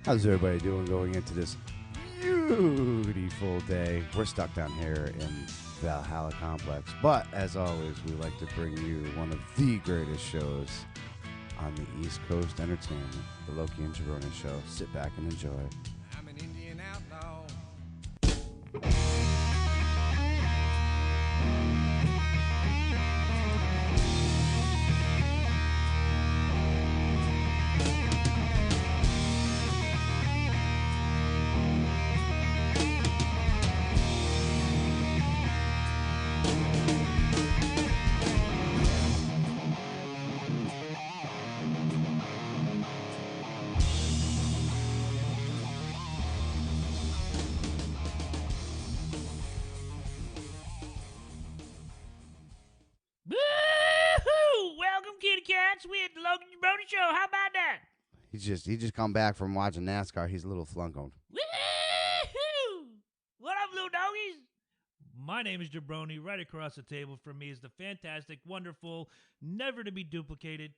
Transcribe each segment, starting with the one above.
How's everybody doing going into this beautiful day? We're stuck down here in Valhalla Complex, but as always, we like to bring you one of the greatest shows on the East Coast Entertainment, the Loki and Jabroni Show. Sit back and enjoy. I'm an Indian outlaw. Woo-hoo! Welcome, kitty cats, with the Loki and Jabroni Show. How about that? He just come back from watching NASCAR. He's a little flunkoed. Woo-hoo! What up, little doggies? My name is Jabroni. Right across the table from me is the fantastic, wonderful, never to be duplicated.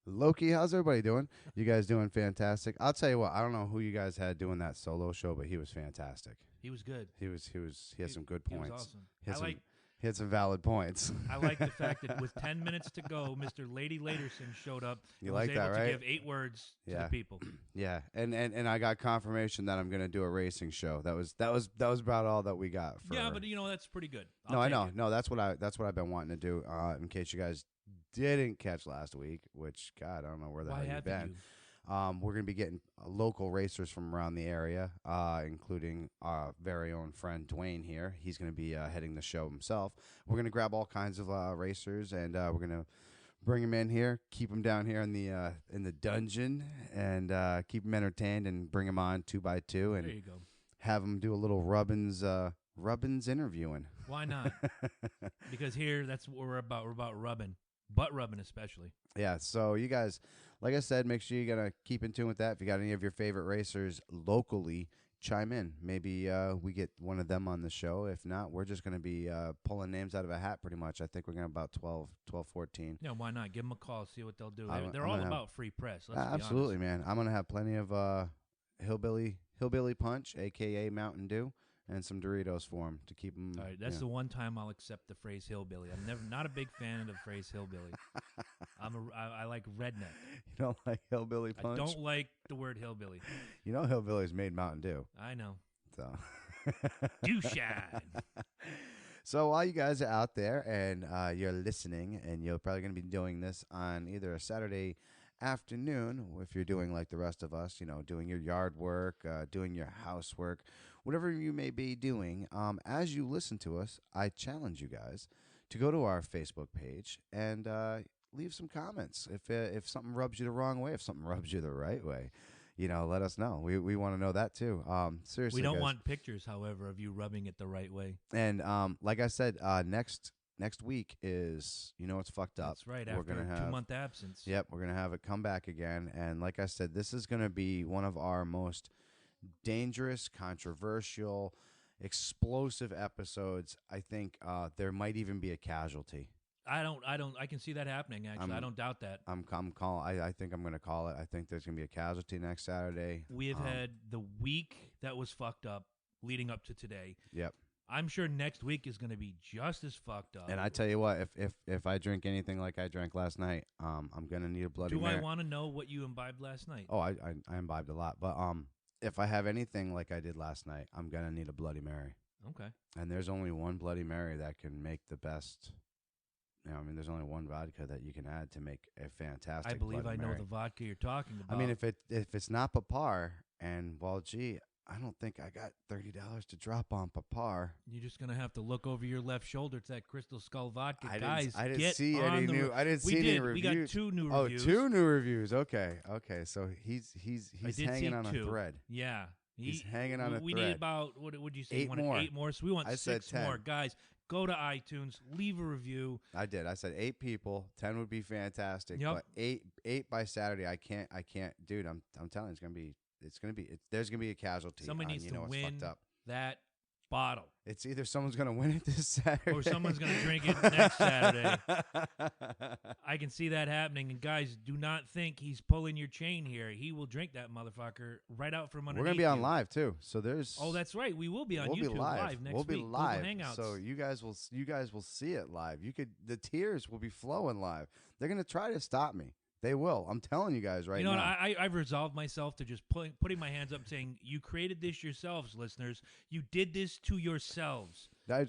Loki, how's everybody doing? You guys doing fantastic? I'll tell you what, I don't know who you guys had doing that solo show, but he was fantastic. He was good. He had some good points. He was awesome. He had some valid points. I like the fact that with 10 minutes to go, Mr. Lady Laterson showed up. You and like was able that, right? to give 8 words to the people. Yeah, and I got confirmation that I'm gonna do a racing show. That was about all that we got. Yeah, but that's pretty good. I know. No, that's what I've been wanting to do. In case you guys didn't catch last week, which God, I don't know where the hell you've been. We're going to be getting local racers from around the area, including our very own friend Dwayne here. He's going to be heading the show himself. We're going to grab all kinds of racers, and we're going to bring them in here, keep them down here in the dungeon, and keep them entertained, and bring them on 2 by 2, and there you go. Have them do a little Rubbins interviewing. Why not? Because here, that's what we're about. We're about rubbing. Butt rubbing especially. Yeah, so you guys, like I said, make sure you're going to keep in tune with that. If you got any of your favorite racers locally, chime in. Maybe we get one of them on the show. If not, we're just going to be pulling names out of a hat pretty much. I think we're going to about 12, 14. Yeah, why not? Give them a call, see what they'll do. They're I'm all gonna about free press. Let's be absolutely, honest. man. I'm going to have plenty of hillbilly punch, a.k.a. Mountain Dew, and some Doritos for him to keep them. All right, that's the one time I'll accept the phrase hillbilly. I'm not a big fan of the phrase hillbilly. I like redneck. You don't like hillbilly punch? I don't like the word hillbilly. You know hillbillies made Mountain Dew. I know. So. Do shine. So while you guys are out there and you're listening, and you're probably going to be doing this on either a Saturday afternoon, if you're doing like the rest of us, doing your yard work, doing your housework, whatever you may be doing, as you listen to us, I challenge you guys to go to our Facebook page and leave some comments. If something rubs you the wrong way, if something rubs you the right way, let us know. We want to know that too. Seriously, we don't guys. want pictures, however, of you rubbing it the right way. And like I said, next week is, it's fucked up. That's right. We're After gonna a have 2-month absence. Yep, we're gonna have it come back again. And like I said, this is gonna be one of our most dangerous, controversial, explosive episodes. I think there might even be a casualty. I can see that happening. Actually, I don't doubt that. I think I'm gonna call it. I think there's gonna be a casualty next Saturday. We have had the week that was fucked up leading up to today. Yep. I'm sure next week is going to be just as fucked up. And I tell you what, if I drink anything like I drank last night, I'm gonna need a Bloody Mary. Do I want to know what you imbibed last night? Oh, I imbibed a lot, but if I have anything like I did last night, I'm gonna need a Bloody Mary. Okay. And there's only one Bloody Mary that can make the best. There's only one vodka that you can add to make a fantastic. I believe Bloody I know Mary. the vodka you're talking about. I mean, if it's not Papar, and gee, I don't think I got $30 to drop on Papar. You're just gonna have to look over your left shoulder to that Crystal Skull vodka, I guys. didn't see any new. I didn't see any reviews. We got 2 new reviews. Oh, 2 new reviews. Okay. So he's hanging on 2. a thread. Yeah. He's hanging on a thread. We need about, what would you say? 8 more. 8 more. So we want 6 more. Guys, go to iTunes, leave a review. I did. I said 8 people. 10 would be fantastic. Yep. But 8 by Saturday, I can't. Dude, I'm telling you, there's gonna be a casualty. Somebody needs to win fucked up. that bottle. It's either someone's going to win it this Saturday Or someone's going to drink it next Saturday. I can see that happening. And guys, do not think he's pulling your chain here. He will drink that motherfucker right out from underneath. We're going to be on you. live too. So there's Oh, that's right. We will be on we'll YouTube be live. next We'll week. be live. Google Hangouts. So you guys will see it live. The tears will be flowing live. They're going to try to stop me. They will. I'm telling you guys right now. You know what? I've resolved myself to just putting my hands up and saying, you created this yourselves, listeners. You did this to yourselves. I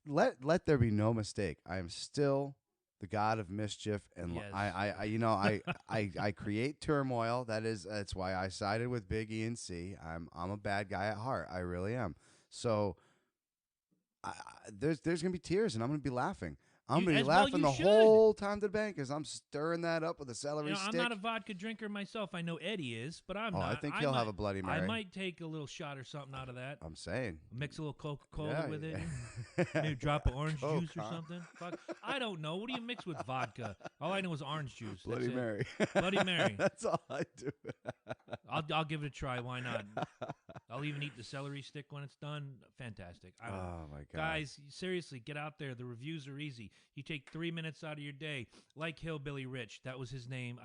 let there be no mistake. I am still the god of mischief, and Yes. I create turmoil. That's why I sided with Big E and C. I'm a bad guy at heart. I really am. So there's gonna be tears, and I'm gonna be laughing. I'm going to be laughing the whole time to the bank as I'm stirring that up with a celery stick. I'm not a vodka drinker myself. I know Eddie is, but I'm not. I think he'll have a Bloody Mary. I might take a little shot or something out of that. I'm saying. Mix a little Coca-Cola with it. Maybe drop of orange juice or something. Fuck. I don't know. What do you mix with vodka? All I know is orange juice. Bloody Mary. Bloody Mary. That's all I do. I'll give it a try. Why not? I'll even eat the celery stick when it's done. Fantastic. Oh, my God. Guys, seriously, get out there. The reviews are easy. You take 3 minutes out of your day. Like Hillbilly Rich. That was his name.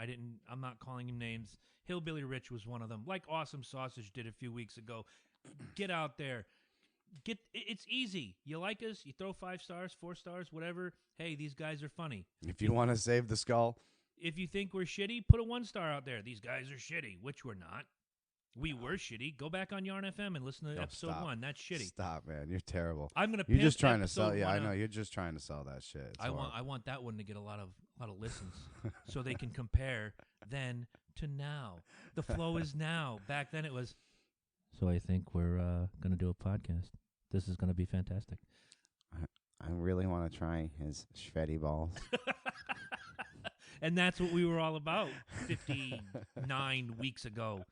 I'm not calling him names. Hillbilly Rich was one of them. Like Awesome Sausage did a few weeks ago. Get out there. It's easy. You like us, you throw 5 stars, 4 stars, whatever. Hey, these guys are funny. If you want to save the skull. If you think we're shitty, put a 1 star out there. These guys are shitty, which we're not. We were shitty. Go back on Yarn FM and listen to episode 1. That's shitty. Stop, man. You're terrible. I'm gonna. You're just trying to episode sell. Yeah, I one know. out. You're just trying to sell that shit. It's horrible. I want that one to get a lot of listens, so they can compare then to now. The flow is now. Back then it was. So I think we're gonna do a podcast. This is gonna be fantastic. I really want to try his shreddy balls. And that's what we were all about 59 weeks ago.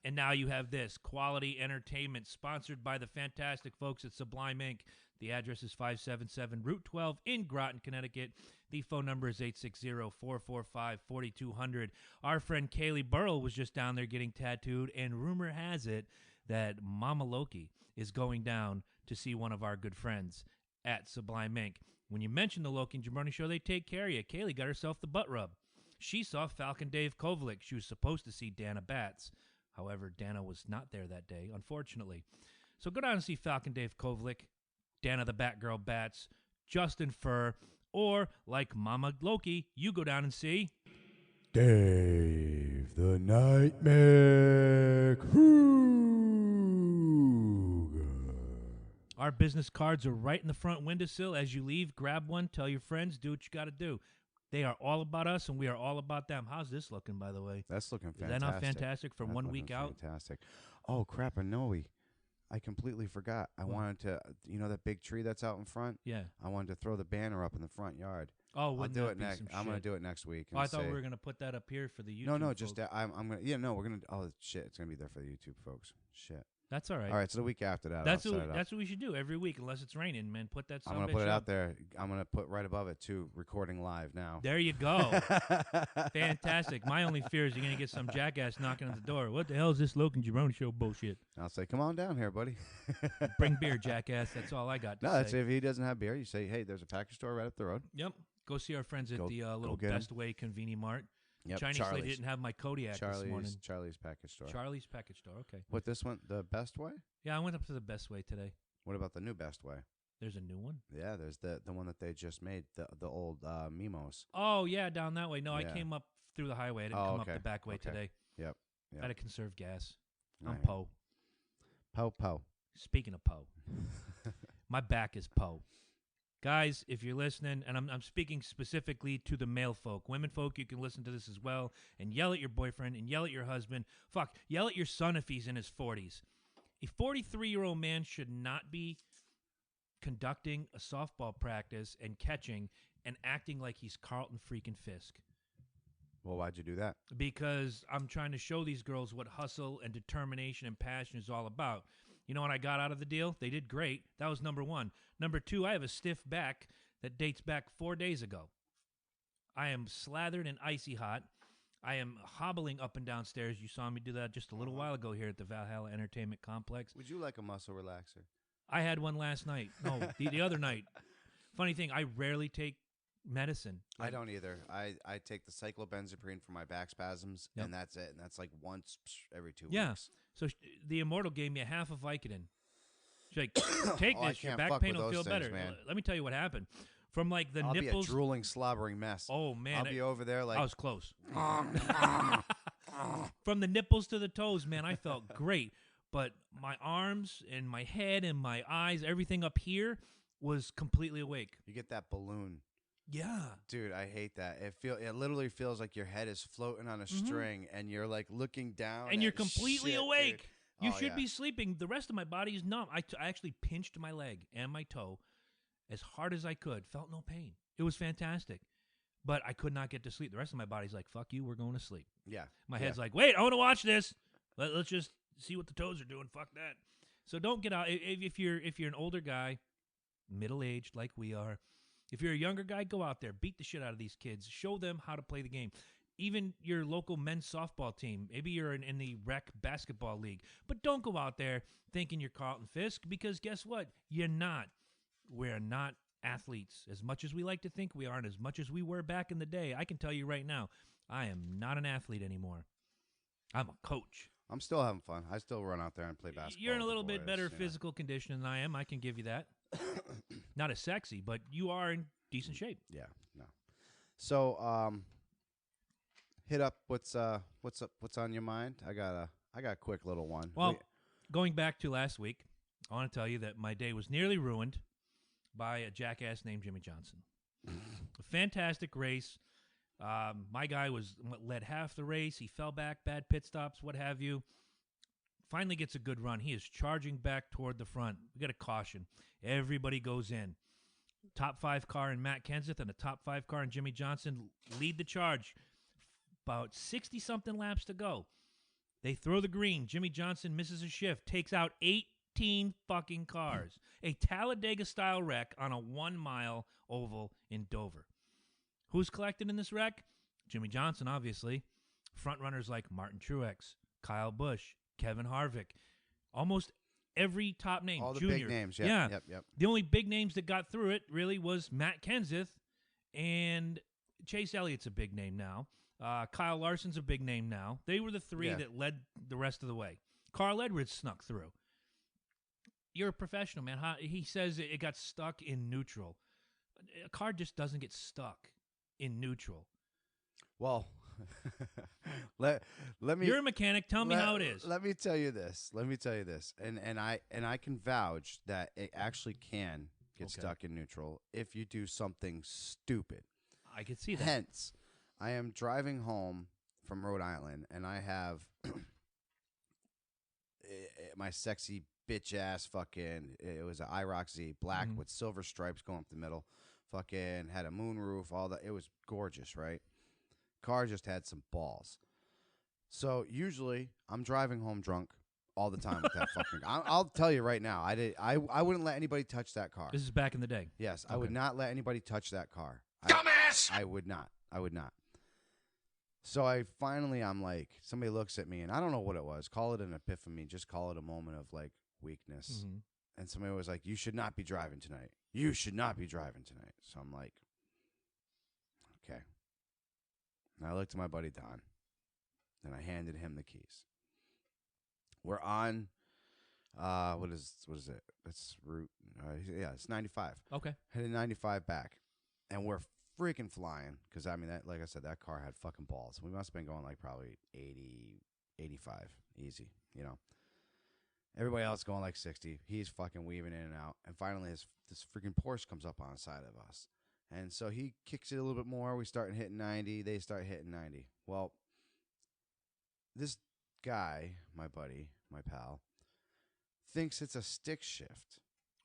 And now you have this quality entertainment sponsored by the fantastic folks at Sublime Inc. The address is 577 Route 12 in Groton, Connecticut. The phone number is 860-445-4200. Our friend Kaylee Burrell was just down there getting tattooed, and rumor has it that Mama Loki is going down to see one of our good friends at Sublime Inc. When you mention the Loki and Jabroni show, they take care of you. Kaylee got herself the butt rub. She saw Falcon Dave Kovalik. She was supposed to see Dana Batts. However, Dana was not there that day, unfortunately. So go down and see Falcon Dave Kovalik, Dana the Batgirl Batts, Justin Furr, or like Mama Loki, you go down and see Dave the Nightmare Kruger. Our business cards are right in the front windowsill. As you leave, grab one, tell your friends, do what you got to do. They are all about us, and we are all about them. How's this looking, by the way? That's looking fantastic. Is that not fantastic for 1 week out? Fantastic. Oh, crap, I know. I completely forgot. I wanted to, that big tree that's out in front? Yeah. I wanted to throw the banner up in the front yard. Oh, I'll do it next. I'm going to do it next week. Oh, I thought we were going to put that up here for the YouTube No, folks. just I'm going to. Yeah, no, we're going to. Oh, shit. It's going to be there for the YouTube folks. Shit. That's all right. All right, so the week after that, That's what we should do every week, unless it's raining, man. Put that. I'm going to put it out there. I'm going to put right above it, too, recording live now. There you go. Fantastic. My only fear is you're going to get some jackass knocking at the door. What the hell is this Loki and Jabroni show bullshit? I'll say, come on down here, buddy. Bring beer, jackass. That's all I got to say. No, that's if he doesn't have beer, you say, hey, there's a package store right up the road. Yep. Go see our friends at the little Best Way Conveni Mart. Yep, Chinese lady didn't have my Kodiak this morning. Charlie's package store. Charlie's package store, okay. What, this one, the Best Way? Yeah, I went up to the Best Way today. What about the new Best Way? There's a new one? Yeah, there's the one that they just made, the old Mimos. Oh, yeah, down that way. No, Yeah. I came up through the highway. I didn't come up the back way today. Yep. I had to conserve gas. All I'm right. Poe. Poe. Speaking of Poe, my back is Poe. Guys, if you're listening, and I'm speaking specifically to the male folk. Women folk, you can listen to this as well and yell at your boyfriend and yell at your husband. Fuck, yell at your son if he's in his 40s. A 43-year-old man should not be conducting a softball practice and catching and acting like he's Carlton freaking Fisk. Well, why'd you do that? Because I'm trying to show these girls what hustle and determination and passion is all about. You know what I got out of the deal? They did great. That was number 1. Number 2, I have a stiff back that dates back 4 days ago. I am slathered and icy hot. I am hobbling up and down stairs. You saw me do that just a little while ago here at the Valhalla Entertainment Complex. Would you like a muscle relaxer? I had one last night. No, the other night. Funny thing, I rarely take medicine. I don't either. I take the cyclobenzaprine for my back spasms, Yep. and that's it. And that's like once every 2 Yeah. weeks. So the Immortal gave me a half of Vicodin. She's like, take Oh, I this. Your can't back fuck pain with will those feel things, better. man. Let me tell you what happened. From like the I'll nipples. be a drooling, slobbering mess. Oh man, I'll be over there like I was close. From the nipples to the toes, man, I felt great. But my arms and my head and my eyes, everything up here was completely awake. you get that balloon. Yeah. Dude, I hate that. It literally feels like your head is floating on a string, and you're like looking down, And you're at completely shit, awake. dude. You Oh, should yeah. be sleeping. The rest of my body is numb. I actually pinched my leg and my toe as hard as I could. Felt no pain. It was fantastic. But I could not get to sleep. The rest of my body's like, fuck you, we're going to sleep. Yeah. My Yeah. head's like, wait, I want to watch this. Let's just see what the toes are doing. Fuck that. So don't get out. If you're an older guy, middle-aged like we are, if you're a younger guy, go out there. Beat the shit out of these kids. Show them how to play the game. Even your local men's softball team. Maybe you're in the rec basketball league. But don't go out there thinking you're Carlton Fisk, because guess what? You're not. We're not athletes. As much as we like to think we are, and as much as we were back in the day, I can tell you right now, I am not an athlete anymore. I'm a coach. I'm still having fun. I still run out there and play basketball. You're in a with the little bit boys, better you know. physical condition than I am. I can give you that. Not as sexy, but you are in decent shape. Yeah, no. So, hit up what's on your mind. I got a quick little one. Well, going back to last week, I want to tell you that my day was nearly ruined by a jackass named Jimmy Johnson. A fantastic race. My guy led half the race. He fell back, bad pit stops, what have you. Finally gets a good run. He is charging back toward the front. We got a caution. Everybody goes in. Top 5 car in Matt Kenseth and a top 5 car in Jimmy Johnson lead the charge. About 60-something laps to go. They throw the green. Jimmy Johnson misses a shift, takes out 18 fucking cars. A Talladega-style wreck on a 1-mile oval in Dover. Who's collected in this wreck? Jimmy Johnson, obviously. Front runners like Martin Truex, Kyle Busch, Kevin Harvick. Almost every top name. all the Junior. big names. Yep. The only big names that got through it really was Matt Kenseth, and Chase Elliott's a big name now. Kyle Larson's a big name now. They were the three Yeah. that led the rest of the way. Carl Edwards snuck through. You're a professional, man. He says it got stuck in neutral. A car just doesn't get stuck in neutral. Well, let me. You're a mechanic. Tell me how it is. Let me tell you this. And I can vouch that it actually can get Okay. stuck in neutral if you do something stupid. I could see that. Hence, I am driving home from Rhode Island, and I have my sexy bitch ass fucking. It was an IROC Z, black Mhm. with silver stripes going up the middle. Fucking had a moonroof, all that. It was gorgeous, right? Car just had some balls. So usually I'm driving home drunk all the time with that fucking. I'll tell you right now, I wouldn't let anybody touch that car. This is back in the day. Yes, I Okay. would not let anybody touch that car. Dumbass! I would not. So I'm like, somebody looks at me, and I don't know what it was. Call it an epiphany. Just call it a moment of like weakness. Mhm. And somebody was like, "You should not be driving tonight. You should not be driving tonight." So I'm like, okay. And I looked at my buddy Don, and I handed him the keys. We're on, what is it? That's route, it's 95. Okay. Headed 95 back, and we're freaking flying because I mean that, like I said, that car had fucking balls. We must have been going like probably 80, 85, easy, you know. Everybody else going like 60. He's fucking weaving in and out, and finally this freaking Porsche comes up on the side of us, and so he kicks it a little bit more. We start hitting 90. They start hitting 90. Well, this guy, my buddy, my pal, thinks it's a stick shift.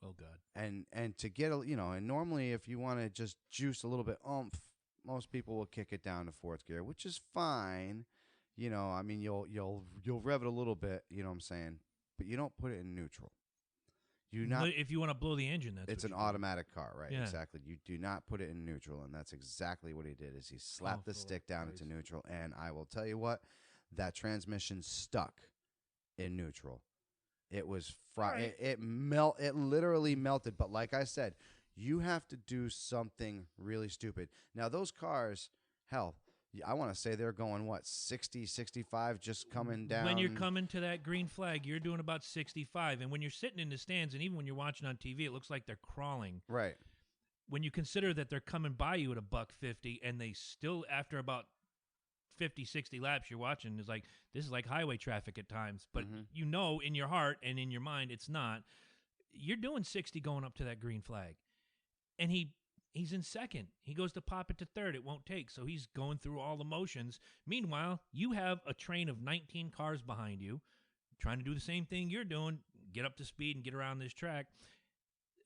Oh God. And to get and normally if you want to just juice a little bit oomph, most people will kick it down to fourth gear, which is fine. I mean you'll rev it a little bit, you know what I'm saying, but you don't put it in neutral You not. If you want to blow the engine, that's It's what an you do. automatic car, right? Yeah. Exactly. You do not put it in neutral, and that's exactly what he did. Is he slapped the for stick down Christ. into neutral, and I will tell you what, that transmission stuck in neutral. It was Right. It literally melted. But like I said, you have to do something really stupid. Now those cars, hell, I want to say they're going what 60, 65, just coming down. When you're coming to that green flag, you're doing about 65. And when you're sitting in the stands, and even when you're watching on TV, it looks like they're crawling. right. When you consider that they're coming by you at $150, and they still, after about 50, 60 laps you're watching, is like, this is like highway traffic at times. But you know in your heart and in your mind it's not. You're doing 60 going up to that green flag. And he's in second. He goes to pop it to third. It won't take. So he's going through all the motions. Meanwhile, you have a train of 19 cars behind you trying to do the same thing you're doing, get up to speed and get around this track.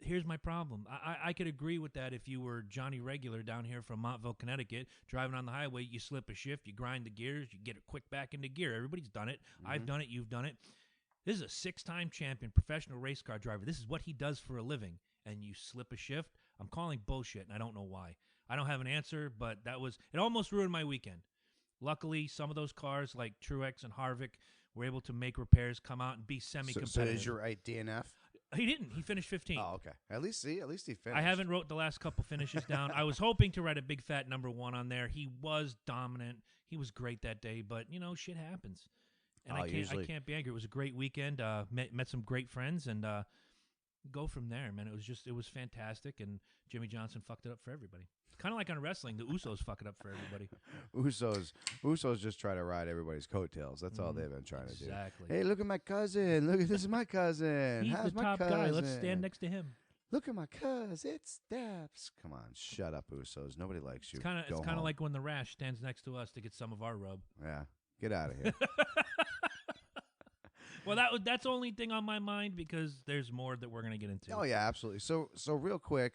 Here's my problem. I could agree with that if you were Johnny Regular down here from Montville, Connecticut, driving on the highway, you slip a shift, you grind the gears, you get it quick back into gear. Everybody's done it. I've done it. You've done it. This is a 6-time champion professional race car driver. This is what he does for a living. And you slip a shift. I'm calling bullshit, and I don't know why. I don't have an answer, but it almost ruined my weekend. Luckily, some of those cars, like Truex and Harvick, were able to make repairs, come out, and be semi-competitive. So did you write DNF? He didn't. He finished 15th. Oh, okay. At least he finished. I haven't wrote the last couple finishes down. I was hoping to write a big fat number 1 on there. He was dominant. He was great that day, but shit happens. And I can't be angry. It was a great weekend. Met some great friends, and go from there, man. It was fantastic, and Jimmy Johnson fucked it up for everybody. Kind of like on wrestling, the Usos fuck it up for everybody. Usos just try to ride everybody's coattails. That's all they've been trying to do. Exactly. Hey, look at my cousin. This is my cousin. He's How's the my top cousin? guy. Let's stand next to him. Look at my cuz. It steps. Come on, shut up, Usos. Nobody likes you. It's kind of like when the Rash stands next to us to get some of our rub. Yeah, get out of here. Well, that's the only thing on my mind because there's more that we're gonna get into. Oh yeah, absolutely. So real quick,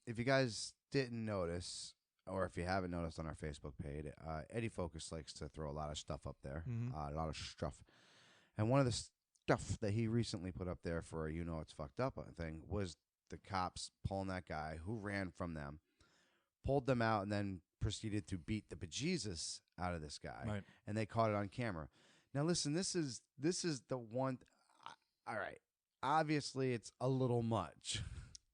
if you guys didn't notice, or if you haven't noticed on our Facebook page, Eddie Focus likes to throw a lot of stuff up there, a lot of stuff. And one of the stuff that he recently put up there for it's fucked up thing was the cops pulling that guy who ran from them, pulled them out, and then proceeded to beat the bejesus out of this guy. Right. And they caught it on camera. Now listen, this is the one. All right, obviously it's a little much,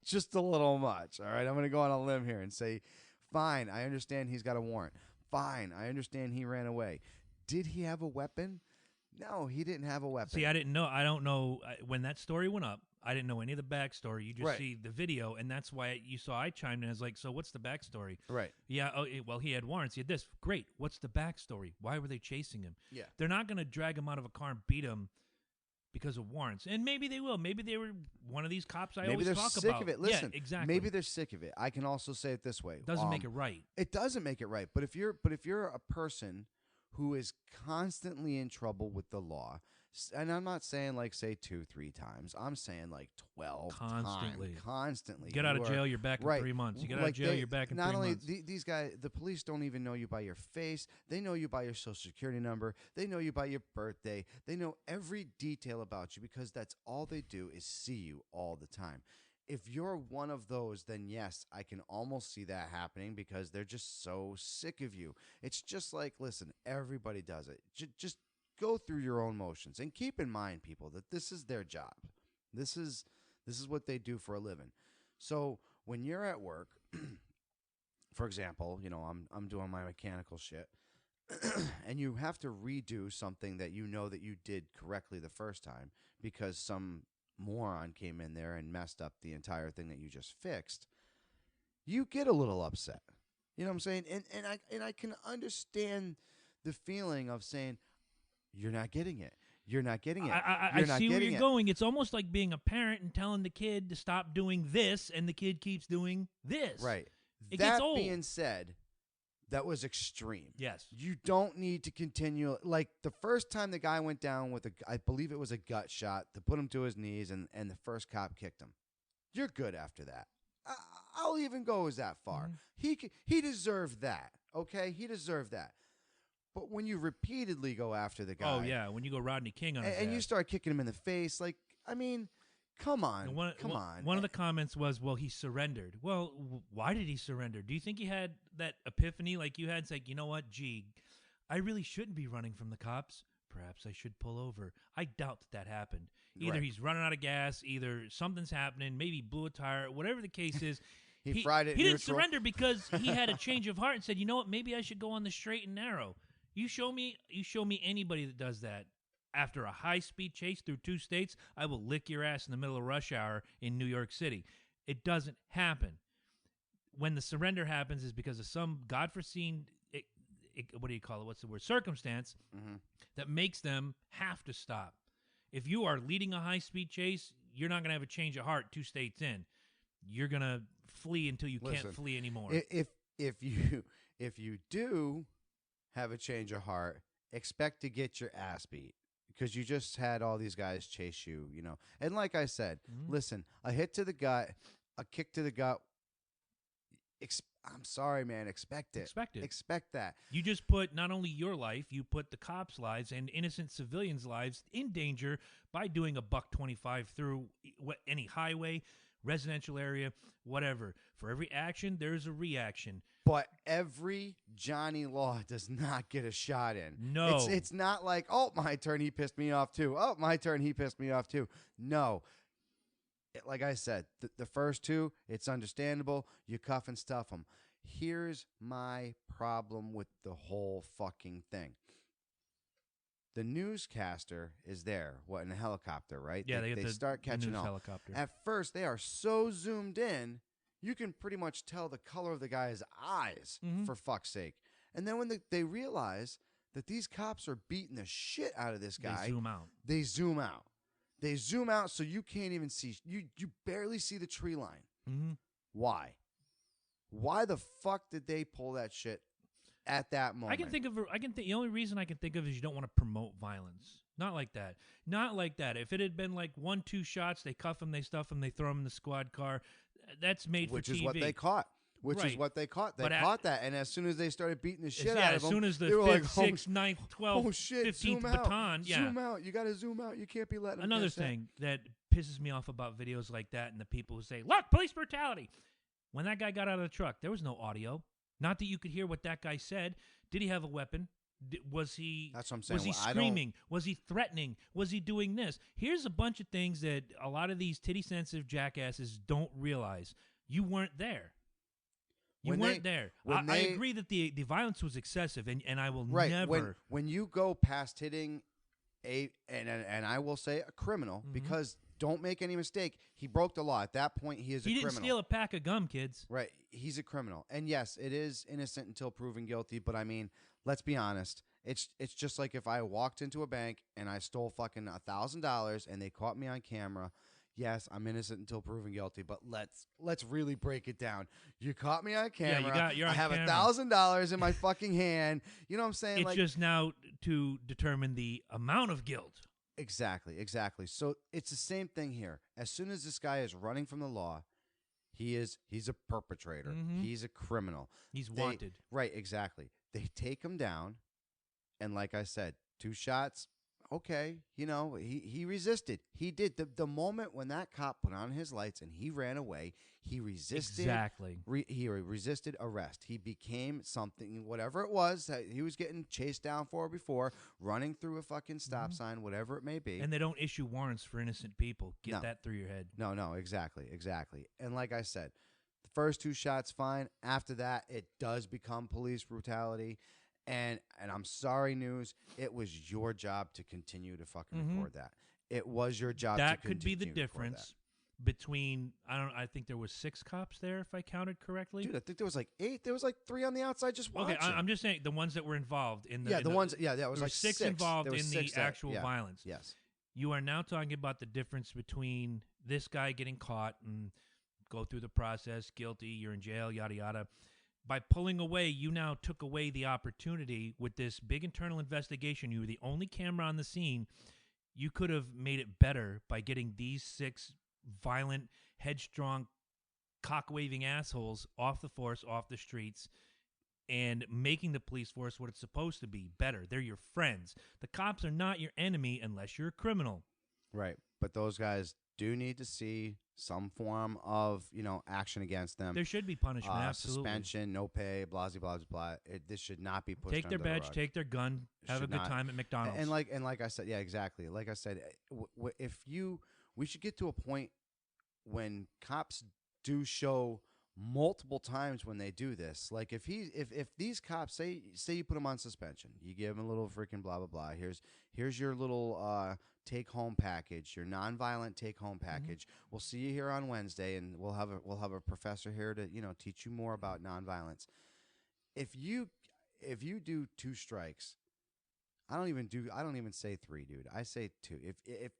just a little much. All right, I'm gonna go on a limb here and say, fine, I understand he's got a warrant. Fine, I understand he ran away. Did he have a weapon? No, he didn't have a weapon. See, I didn't know. I don't know when that story went up. I didn't know any of the backstory. You just Right. see the video, and that's why you saw I chimed in. I was like, so what's the backstory? Right. Yeah, well, he had warrants. He had this. Great. What's the backstory? Why were they chasing him? Yeah. They're not going to drag him out of a car and beat him because of warrants. And maybe they will. Maybe they were one of these cops I Maybe always they're talk sick about. of it. Listen, yeah, exactly. Maybe they're sick of it. I can also say it this way. Doesn't make it right. It doesn't make it right. But if you're a person who is constantly in trouble with the law, and I'm not saying like say 2-3 times, I'm saying like 12 Constantly. times, constantly. Get out of jail, you're back in right. 3 months. You get out Like of jail, you're back in 3 not only months. these guys, the police don't even know you by your face. They know you by your social security number. They know you by your birthday. They know every detail about you because that's all they do is see you all the time. If you're one of those, then yes, I can almost see that happening because they're just so sick of you. It's just like, listen, everybody does it. Just go through your own motions and keep in mind, people, that this is their job. This is what they do for a living. So when you're at work, for example, I'm doing my mechanical shit, and you have to redo something that that you did correctly the first time because some moron came in there and messed up the entire thing that you just fixed, you get a little upset. You know what I'm saying? And I can understand the feeling of saying, you're not getting it. You're not getting it. I see where you're going. It's almost like being a parent and telling the kid to stop doing this, and the kid keeps doing this. Right. It that gets old. being said, that was extreme. Yes. You don't need to continue. Like the first time the guy went down with I believe it was a gut shot to put him to his knees, and the first cop kicked him. You're good after that. I'll even go as that far. He deserved that. Okay, he deserved that. But when you repeatedly go after the guy, Oh yeah, when you go Rodney King on his and you ass. start kicking him in the face, like, I mean, Come And on, come on. One of the comments was, "Well, he surrendered." Well, why did he surrender? Do you think he had that epiphany like you had? It's like, you know what? Gee, I really shouldn't be running from the cops. Perhaps I should pull over. I doubt that happened. Either Right. he's running out of gas, either something's happening, maybe he blew a tire, whatever the case is. He fried it He didn't neutral. surrender because he had a change of heart and said, "You know what? Maybe I should go on the straight and narrow." You show me anybody that does that after a high-speed chase through 2 states, I will lick your ass in the middle of rush hour in New York City. It doesn't happen. When the surrender happens is because of some godforeseen, what do you call it? What's the word? Circumstance Mm-hmm. that makes them have to stop. If you are leading a high-speed chase, you're not going to have a change of heart 2 states in. You're going to flee until you Listen, can't flee anymore. If you do have a change of heart, expect to get your ass beat because you just had all these guys chase you, you know. And like I said, listen, a hit to the gut, a kick to the gut. I'm sorry, man. Expect it. Expect it. Expect that. You just put not only your life, you put the cops' lives and innocent civilians' lives in danger by doing a $125 through any highway, residential area, whatever. For every action, there's a reaction. But every Johnny Law does not get a shot in. No. It's not like, oh, my turn, he pissed me off too. Oh, my turn, he pissed me off too. No. Like I said, the first 2, it's understandable. You cuff and stuff them. Here's my problem with the whole fucking thing. The newscaster is there, in a helicopter, right? Yeah, they start catching news on. helicopter. At first, they are so zoomed in, you can pretty much tell the color of the guy's eyes, for fuck's sake. And then when they realize that these cops are beating the shit out of this guy, They zoom out. They zoom out. They zoom out so you can't even see. You barely see the tree line. Mm-hmm. Why? Why the fuck did they pull that shit at that moment? The only reason I can think of is you don't want to promote violence. Not like that. Not like that. If it had been like 1-2 shots, they cuff him, they stuff him, they throw him in the squad car. That's made Which for TV. is what they caught. Which is Right. what they caught. They But caught that, and as soon as they started beating the shit Yeah, out of as them, soon as the they were 5th, like, 6th, 9th, 12th, oh shit, 15th zoom out. baton. Yeah. Zoom out. You got to zoom out. You can't be letting them Another catch that. thing that pisses me off about videos like that and the people who say, "Look, police brutality." When that guy got out of the truck, there was no audio. Not that you could hear what that guy said. Did he have a weapon? Was he? That's what I'm saying. Was he Well, I don't- screaming? Was he threatening? Was he doing this? Here's a bunch of things that a lot of these titty-sensitive jackasses don't realize. You weren't there. You When weren't they- there. when I they- agree that the violence was excessive, and I will Right. never. When you go past hitting and I will say a criminal, because don't make any mistake, he broke the law. At that point, he is a He criminal. didn't steal a pack of gum, kids. Right. He's a criminal. And yes, it is innocent until proven guilty, but I mean, let's be honest. It's just like if I walked into a bank and I stole fucking $1,000 and they caught me on camera. Yes, I'm innocent until proven guilty, but let's really break it down. You caught me on camera. You're I on have camera. $1,000 in my fucking hand. You know what I'm saying? It's Like, just now to determine the amount of guilt. Exactly. So it's the same thing here. As soon as this guy is running from the law, he's a perpetrator. Mhm. He's a criminal. He's wanted. Right, exactly. They take him down, and like I said, 2 shots. Okay, he resisted. He did. The moment when that cop put on his lights and he ran away, he resisted. Exactly. He resisted arrest. He became something, whatever it was that he was getting chased down for before, running through a fucking stop sign, whatever it may be. And they don't issue warrants for innocent people. Get No. that through your head. No, exactly. And like I said, the first 2 shots, fine. After that, it does become police brutality. And I'm sorry, news. It was your job to continue to fucking record that. It was your job. That to could be the continue to record difference between I think there was 6 cops there if I counted correctly. that. Dude, I think there was like 8. There was like 3 on the outside just watching. Okay, I'm just saying the ones that were involved in the that was there like were 6 6 involved There was in the 6 that- actual yeah. violence. Yes. You are now talking about the difference between this guy getting caught and go through the process, guilty, you're in jail, yada yada. By pulling away, you now took away the opportunity with this big internal investigation. You were the only camera on the scene. You could have made it better by getting these 6 violent, headstrong, cock-waving assholes off the force, off the streets, and making the police force what it's supposed to be, better. They're your friends. The cops are not your enemy unless you're a criminal. Right. But those guys do need to see some form of action against them. There should be punishment, absolutely. Suspension, no pay, blah blah blah blah. This should not be pushed. Take their under the badge, rug. take their gun, have a Should good not. time at McDonald's. And like I said, yeah, exactly. Like I said, we should get to a point when cops do show multiple times when they do this. Like if these cops say you put them on suspension, you give them a little freaking blah blah blah. Here's your little take home package, your nonviolent take home package. We'll see you here on Wednesday, and we'll have a professor here to teach you more about nonviolence. If you do 2 strikes, I don't even say 3, dude. I say 2.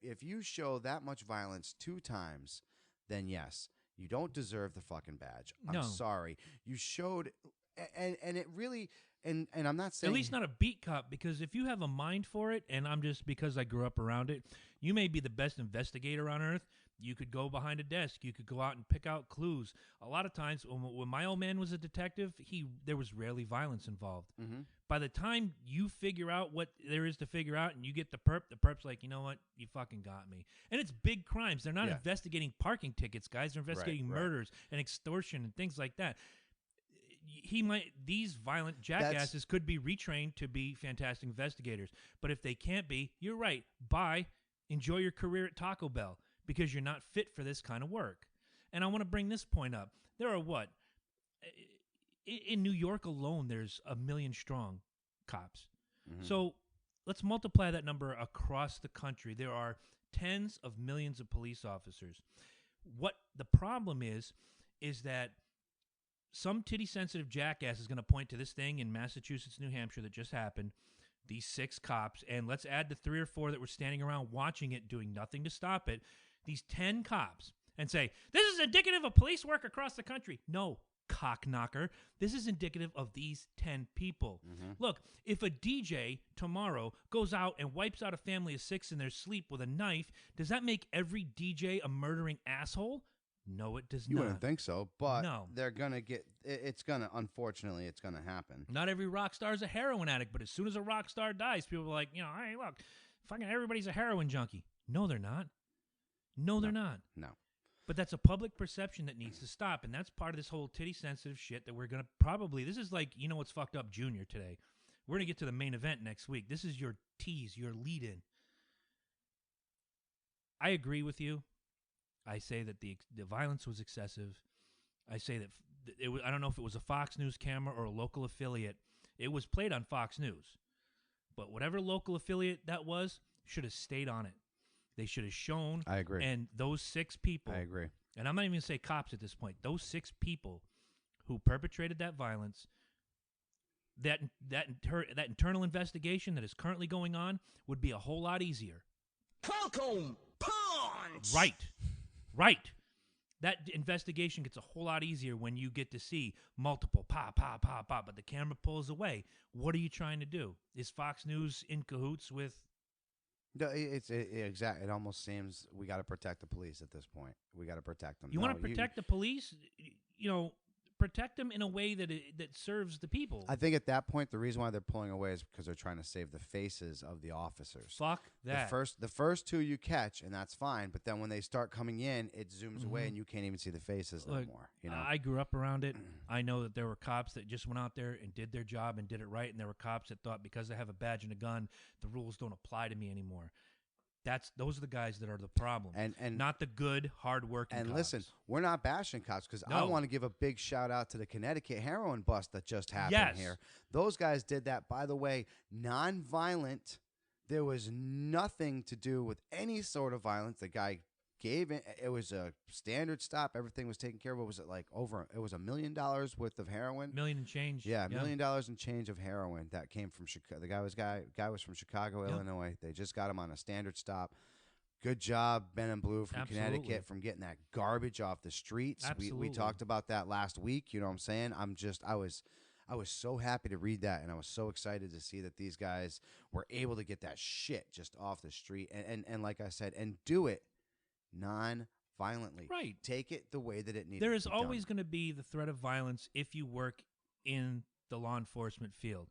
If you show that much violence 2 times, then yes, you don't deserve the fucking badge. I'm No. sorry. You showed, and it really, and I'm not saying At least not a beat cop, because if you have a mind for it, and I'm just because I grew up around it, you may be the best investigator on earth. You could go behind a desk. You could go out and pick out clues. A lot of times, when my old man was a detective, there was rarely violence involved. Mm-hmm. By the time you figure out what there is to figure out and you get the perp's like, you know what? You fucking got me. And it's big crimes. They're not Yeah. investigating parking tickets, guys. They're investigating Right. murders and extortion and things like that. These violent jackasses could be retrained to be fantastic investigators. But if they can't be, you're right. Bye. Enjoy your career at Taco Bell, because you're not fit for this kind of work. And I want to bring this point up. There are what? In New York alone, there's 1 million strong cops. Mhm. So let's multiply that number across the country. There are tens of millions of police officers. What the problem is that some titty-sensitive jackass is going to point to this thing in Massachusetts, New Hampshire that just happened, these 6 cops, and let's add the 3 or 4 that were standing around watching it, doing nothing to stop it, these 10 cops, and say, this is indicative of police work across the country. No, cockknocker. This is indicative of these 10 people. Mm-hmm. Look, if a DJ tomorrow goes out and wipes out a family of 6 in their sleep with a knife, does that make every DJ a murdering asshole? No, it does You not. wouldn't think so, but No. they're gonna get. Unfortunately, it's gonna happen. Not every rock star is a heroin addict, but as soon as a rock star dies, people are like, hey, look, fucking everybody's a heroin junkie. No, they're not. No, they're not. No. But that's a public perception that needs to stop, and that's part of this whole titty-sensitive shit that we're going to probably... This is like, what's fucked up, Junior, today. We're going to get to the main event next week. This is your tease, your lead-in. I agree with you. I say that the violence was excessive. I say that... I don't know if it was a Fox News camera or a local affiliate. It was played on Fox News. But whatever local affiliate that was should have stayed on it. They should have shown. I agree. And those 6 people. I agree. And I'm not even going to say cops at this point. Those 6 people who perpetrated that violence, that internal investigation that is currently going on would be a whole lot easier. Holcomb punch. Right. That investigation gets a whole lot easier when you get to see multiple pop, but the camera pulls away. What are you trying to do? Is Fox News in cahoots with... No, exactly. It almost seems we got to protect the police at this point. We got to protect them. You want to protect the police? Protect them in a way that serves the people. I think at that point, the reason why they're pulling away is because they're trying to save the faces of the officers. Fuck that. The first 2 you catch, and that's fine. But then when they start coming in, it zooms away, and you can't even see the faces anymore. I grew up around it. I know that there were cops that just went out there and did their job and did it right, and there were cops that thought because I have a badge and a gun, the rules don't apply to me anymore. Those are the guys that are the problem, and not the good, hard-working And cops. listen, we're not bashing cops because I No. want to give a big shout out to the Connecticut heroin bust that just happened Yes. here. Those guys did that, by the way, non-violent. There was nothing to do with any sort of violence. The guy gave it. It was a standard stop. Everything was taken care of. What was it like? It was $1 million worth of heroin. $1 million and change. Yeah, $1 million and change of heroin that came from Chicago. The guy was from Chicago, Yep. Illinois. They just got him on a standard stop. Good job, Ben and Blue from Absolutely. Connecticut, from getting that garbage off the streets. Absolutely. We talked about that last week. You know what I'm saying? I was so happy to read that, and I was so excited to see that these guys were able to get that shit just off the street, and like I said, and do it non-violently. Right. Take it the way that it needs. There is always going to be the threat of violence if you work in the law enforcement field.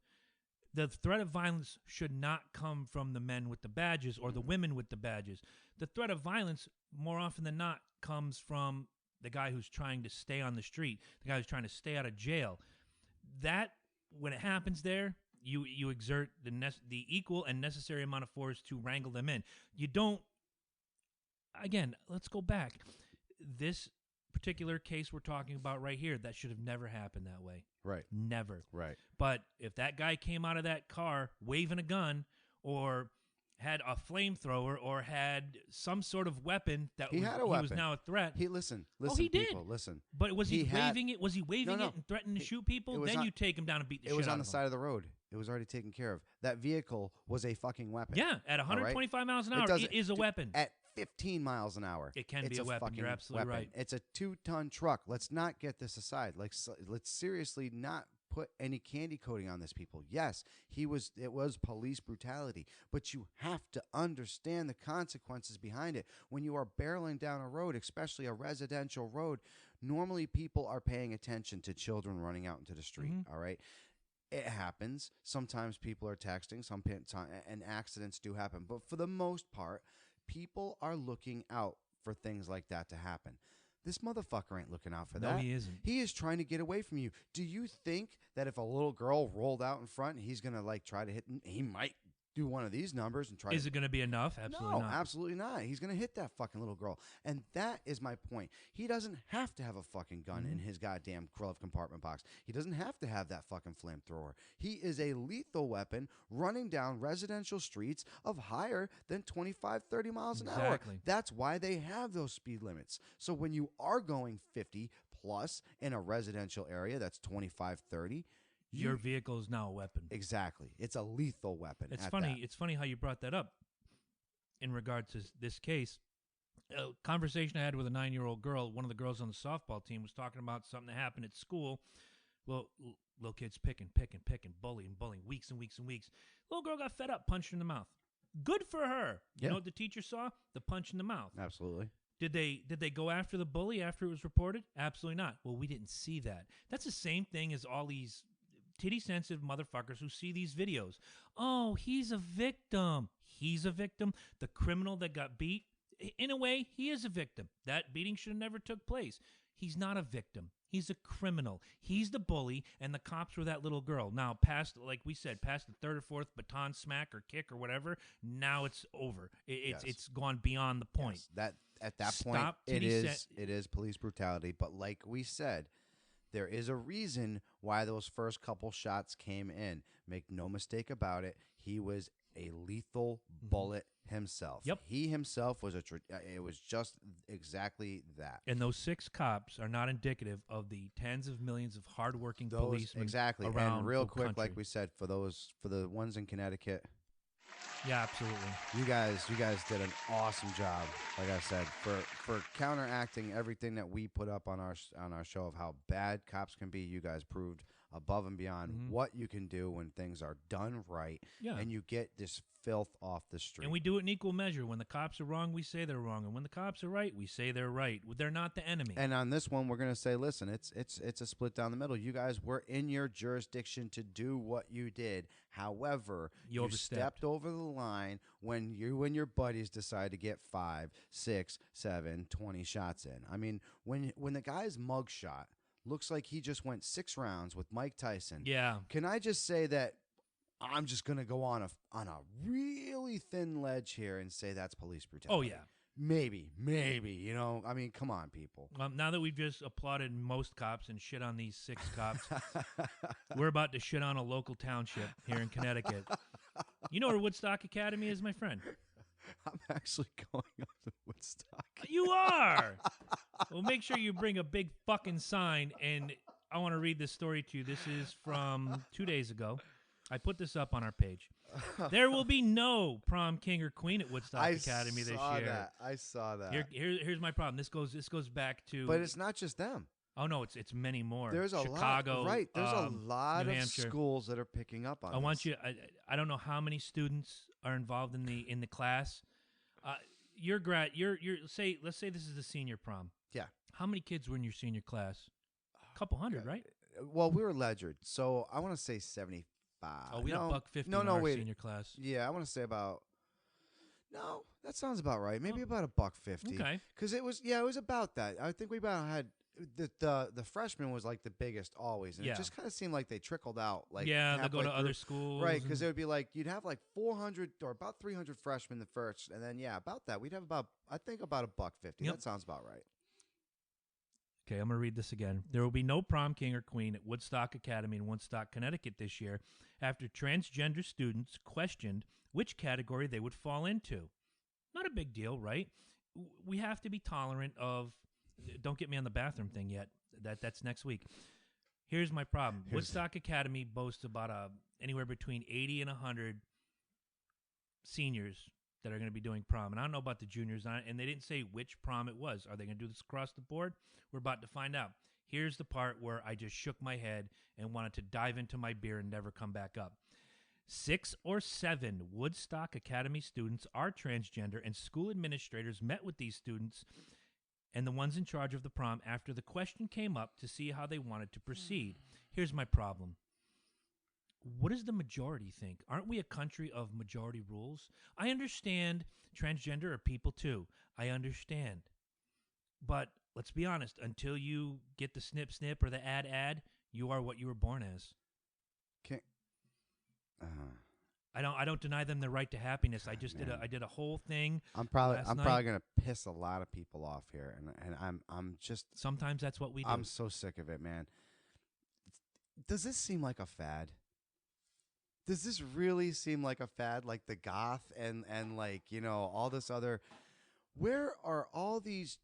The threat of violence should not come from the men with the badges or the women with the badges. The threat of violence, more often than not, comes from the guy who's trying to stay on the street, the guy who's trying to stay out of jail. That, when it happens there, you exert the equal and necessary amount of force to wrangle them in. You don't. Again, let's go back. This particular case we're talking about right here, that should have never happened that way. Right. Never. Right. But if that guy came out of that car waving a gun or had a flamethrower or had some sort of weapon that He had a he weapon. was now a threat. Listen, he did. people, listen. But was he had- waving it? Was he waving No. it and threatening to It- shoot people? it was Then on- you take him down and beat the It shit was out on the of him. side of the road. It was already taken care of. That vehicle was a fucking weapon. Yeah, at 125 miles an hour, doesn't- it is a weapon. At 15 miles an hour, It can it's be a weapon. You're fucking absolutely weapon. right. It's a 2-ton truck. Let's not get this aside. Let's seriously not put any candy coating on this, people. Yes, it was police brutality, but you have to understand the consequences behind it. When you are barreling down a road, especially a residential road, normally people are paying attention to children running out into the street. Mhm. All right. It happens. Sometimes people are texting. And accidents do happen. But for the most part, people are looking out for things like that to happen. This motherfucker ain't looking out for No, that. he isn't. He is trying to get away from you. Do you think that if a little girl rolled out in front, he's going to try to hit? He might do one of these numbers and try Is to. it going to be enough? Absolutely No, not. absolutely not. He's going to hit that fucking little girl. And that is my point. He doesn't have to have a fucking gun in his goddamn glove compartment box. He doesn't have to have that fucking flamethrower. He is a lethal weapon running down residential streets of higher than 25, 30 miles an hour. Exactly. That's why they have those speed limits. So when you are going 50 plus in a residential area that's 25, 30, Your vehicle is now a weapon. exactly. It's a lethal weapon. It's at funny. that. It's funny how you brought that up in regard to this case. A conversation I had with a 9-year-old girl. One of the girls on the softball team was talking about something that happened at school. Well, little kids picking, bullying, weeks and weeks and weeks. Little girl got fed up, punched her in the mouth. Good for her. You Yeah. know what the teacher saw? The punch in the mouth. Absolutely. Did they go after the bully after it was reported? Absolutely not. Well, we didn't see that. That's the same thing as all these titty-sensitive motherfuckers who see these videos. Oh, he's a victim. He's a victim. The criminal that got beat, in a way, he is a victim. That beating should have never took place. He's not a victim. He's a criminal. He's the bully, and the cops were that little girl. Now, past, like we said, past the third or fourth baton smack or kick or whatever, now it's over. Yes. It's gone beyond the point. Yes, that at that point Stop it titty is police brutality. But like we said, there is a reason why those first couple shots came in. Make no mistake about it. He was a lethal bullet himself. Yep. He himself was it was just exactly that. And those 6 cops are not indicative of the tens of millions of hardworking Those policemen exactly. around And real the quick, country. like we said, for the ones in Connecticut, Yeah, absolutely. you guys did an awesome job. Like I said, for counteracting everything that we put up on our show of how bad cops can be, you guys proved above and beyond what you can do when things are done right, Yeah. and you get this filth off the street. And we do it in equal measure. When the cops are wrong, we say they're wrong. And when the cops are right, we say they're right. They're not the enemy. And on this one, we're going to say, listen, it's a split down the middle. You guys were in your jurisdiction to do what you did. However, You overstepped. stepped over the line when you and your buddies decide to get 5, 6, 7, 20 shots in. I mean, when the guy's mug shot looks like he just went 6 rounds with Mike Tyson. Yeah. Can I just say that I'm just going to go on a really thin ledge here and say that's police brutality? Oh, yeah. Maybe, you know, I mean, come on, people. Now that we've just applauded most cops and shit on these 6 cops, we're about to shit on a local township here in Connecticut. You know where Woodstock Academy is, my friend? I'm actually going up to Woodstock. You are! Well, make sure you bring a big fucking sign, and I want to read this story to you. This is from 2 days ago. I put this up on our page. There will be no prom king or queen at Woodstock Academy this year. I saw that. Here's my problem. This goes back to. But it's not just them. Oh no, it's many more. There's a Chicago, lot, right? There's a lot New of Hampshire. schools that are picking up on. I want this. you. I don't know how many students are involved in the class. Your grad. Let's say this is the senior prom. Yeah. How many kids were in your senior class? A couple hundred, right? Well, we were ledgered, so I want to say 75 about. Oh, we had a no, buck 50 no, in no, our wait. senior class. Yeah, I want to say about. No, that sounds about right. Maybe Oh. about a buck 50. Okay. Because it was about that. I think we about had the freshman was like the biggest always, and Yeah. it just kind of seemed like they trickled out. Like Yeah, they'll go halfway to through. other schools. Right, because and- it would be like you'd have like 400 or about 300 freshmen the first, and then about that we'd have about I think about a buck 50. Yep. That sounds about right. Okay, I'm going to read this again. There will be no prom king or queen at Woodstock Academy in Woodstock, Connecticut this year after transgender students questioned which category they would fall into. Not a big deal, right? We have to be tolerant of. Don't get me on the bathroom thing yet. That's next week. Here's my problem. Woodstock Academy boasts about anywhere between 80 and 100 seniors that are going to be doing prom. And I don't know about the juniors, and they didn't say which prom it was. Are they going to do this across the board? We're about to find out. Here's the part where I just shook my head and wanted to dive into my beer and never come back up. 6 or 7 Woodstock Academy students are transgender, and school administrators met with these students and the ones in charge of the prom after the question came up to see how they wanted to proceed. Here's my problem. What does the majority think? Aren't we a country of majority rules? I understand transgender are people too. I understand. But let's be honest, until you get the snip snip or the ad, you are what you were born as. Can't. I don't deny them their right to happiness. I just did a whole thing. I'm last night. probably gonna piss a lot of people off here, and I'm just Sometimes that's what we do. I'm so sick of it, man. Does this seem like a fad? Does this really seem like a fad, like the goth and like all this other? Where are all these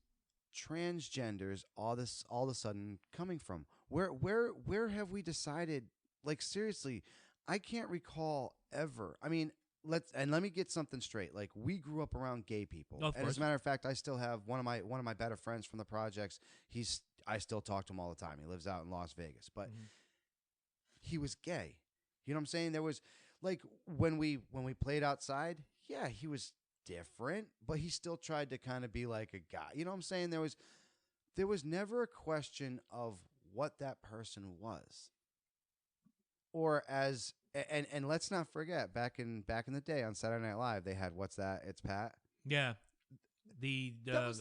transgenders all of a sudden coming from? Where have we decided? Like seriously, I can't recall ever. I mean, let me get something straight. Like we grew up around gay people, Of and course. as a matter of fact, I still have one of my better friends from the projects. I still talk to him all the time. He lives out in Las Vegas, but he was gay. You know what I'm saying? There was like when we played outside, yeah, he was different, but he still tried to kind of be like a guy. You know what I'm saying? There was never a question of what that person was. Or as and let's not forget back in the day on Saturday Night Live they had What's That? It's Pat. Yeah, the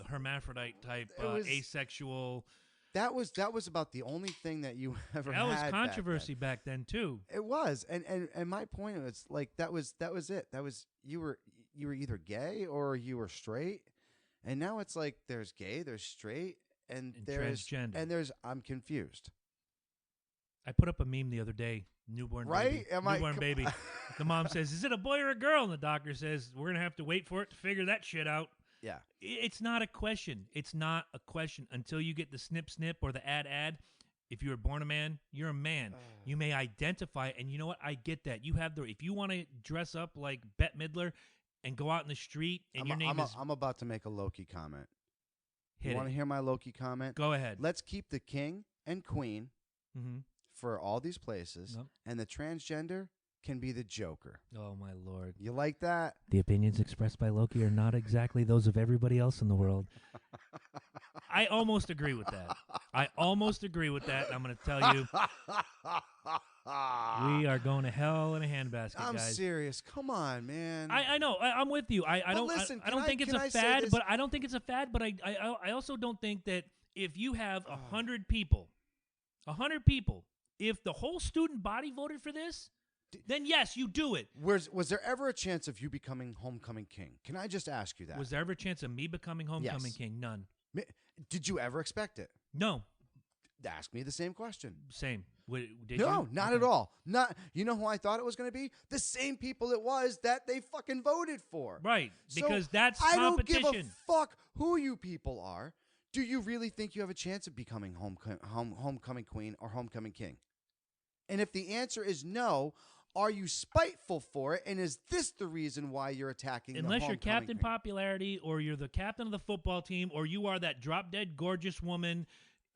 hermaphrodite type asexual. That was about the only thing that you ever That was had controversy back then too. It was, and my point was like that was it. That was you were either gay or you were straight, and now it's like there's gay, there's straight, and there's transgender, and there's I'm confused. I put up a meme the other day. Newborn Right? baby. Newborn baby. The mom says, "Is it a boy or a girl?" And the doctor says, "We're gonna have to wait for it to figure that shit out." Yeah. It's not a question. It's not a question until you get the snip snip or the ad. If you were born a man, you're a man. You may identify, and you know what? I get that. You have if you want to dress up like Bette Midler and go out in the street, and your name is. I'm about to make a Loki comment. Hit You want to hear my Loki comment? Go ahead. Let's keep the king and queen Mm-hmm. for all these places, Yep. and the transgender can be the Joker. Oh my lord. You like that? The opinions expressed by Loki are not exactly those of everybody else in the world. I almost agree with that. And I'm going to tell you, we are going to hell in a handbasket, I'm guys. serious. Come on, man. I know. I'm with you. I don't. listen, I don't think it's can a I say fad, this? but I don't think it's a fad. But I also don't think that if you have 100 people, if the whole student body voted for this, then yes, you do it. Was there ever a chance of you becoming homecoming king? Can I just ask you that? Was there ever a chance of me becoming homecoming king? None. Did you ever expect it? No. Ask me the same question. Same. Did No, you? not Okay. at all. Not. You know who I thought it was going to be? The same people it was that they fucking voted for. Right, So because that's I don't competition. give a fuck who you people are. Do you really think you have a chance of becoming homecoming queen or homecoming king? And if the answer is no, are you spiteful for it? And is this the reason why you're attacking the Unless you're homecoming Captain queen? Popularity, or you're the captain of the football team, or you are that drop-dead gorgeous woman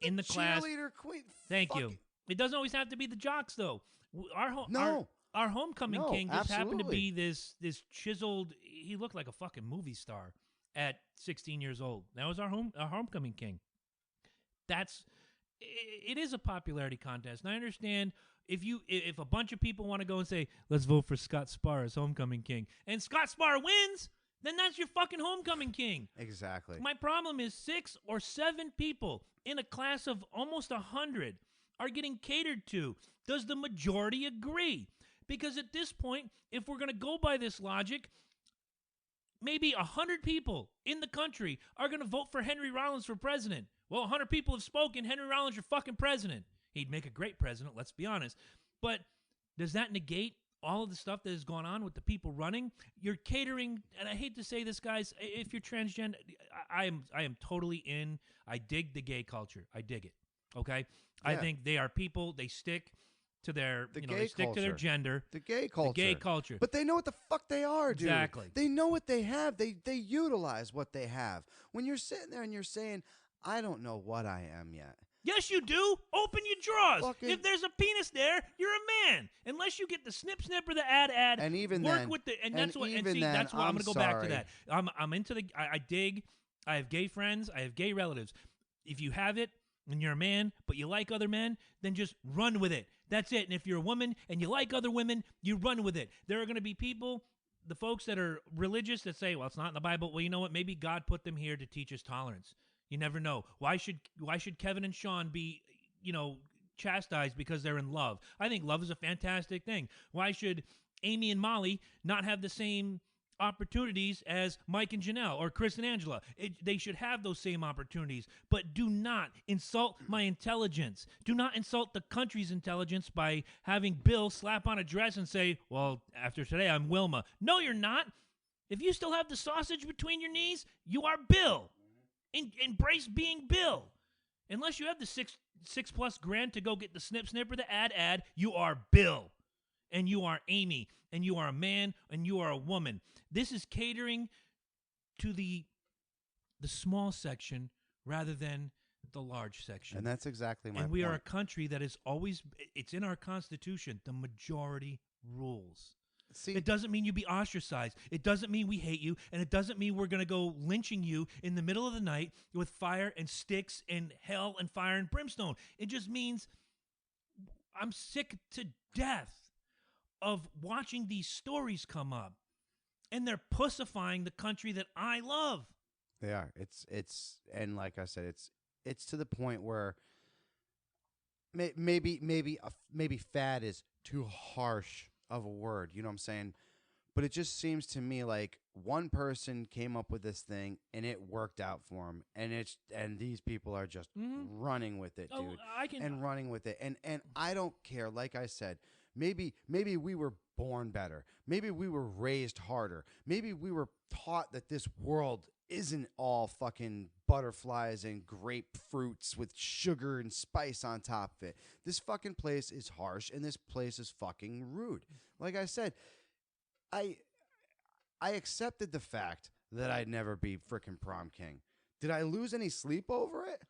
in the class. Cheerleader queen. Thank you. Fucking- It doesn't always have to be the jocks, though. No. Our homecoming No, king just happened to absolutely. be this chiseled. He looked like a fucking movie star at 16 years old. That was our homecoming king. It is a popularity contest, and I understand if a bunch of people want to go and say, let's vote for Scott Spar as homecoming king, and Scott Spar wins, then that's your fucking homecoming king. Exactly. My problem is 6 or 7 people in a class of almost 100 are getting catered to. Does the majority agree? Because at this point, if we're going to go by this logic, maybe 100 people in the country are going to vote for Henry Rollins for president. Well, 100 people have spoken. Henry Rollins, your fucking president. He'd make a great president, let's be honest. But does that negate all of the stuff that has gone on with the people running? You're catering, and I hate to say this, guys, if you're transgender, I am totally in. I dig the gay culture. I dig it. Okay? I think they are people. They stick to their they stick to their gender. The gay culture. The gay culture. But they know what the fuck they are, dude. Exactly. They know what they have. They utilize what they have. When you're sitting there and you're saying, I don't know what I am yet. Yes, you do. Open your drawers. Fucking, if there's a penis there, you're a man. Unless you get the snip or the add, and even work then, with the that's what. even And see, then, that's why I'm going to go sorry. back to that. I'm into the. I dig. I have gay friends. I have gay relatives. If you have it and you're a man, but you like other men, then just run with it. That's it. And if you're a woman and you like other women, you run with it. There are going to be people, the folks that are religious, that say, well, it's not in the Bible. Well, you know what? Maybe God put them here to teach us tolerance. You never know. Why should Kevin and Sean be, chastised because they're in love? I think love is a fantastic thing. Why should Amy and Molly not have the same opportunities as Mike and Janelle or Chris and Angela? They should have those same opportunities. But do not insult my intelligence. Do not insult the country's intelligence by having Bill slap on a dress and say, well, after today, I'm Wilma. No, you're not. If you still have the sausage between your knees, you are Bill. Embrace being Bill. Unless you have the six plus grand to go get the snip or the add, you are Bill. And you are Amy. And you are a man. And you are a woman. This is catering to the small section rather than the large section. And that's exactly my point. And we are a country that is always, it's in our Constitution, the majority rules. See, it doesn't mean you be ostracized. It doesn't mean we hate you. And it doesn't mean we're going to go lynching you in the middle of the night with fire and sticks and hell and fire and brimstone. It just means I'm sick to death of watching these stories come up. And they're pussifying the country that I love. They are. It's and like I said, it's to the point where maybe fad is too harsh of a word, you know what I'm saying? But it just seems to me like one person came up with this thing and it worked out for them, and these people are just running with it, dude. And running with it, and I don't care. Like I said, maybe we were born better. Maybe we were raised harder. Maybe we were taught that this world isn't all fucking butterflies and grapefruits with sugar and spice on top of it. This fucking place is harsh, and this place is fucking rude. Like I said, I accepted the fact that I'd never be frickin' prom king. Did I lose any sleep over it?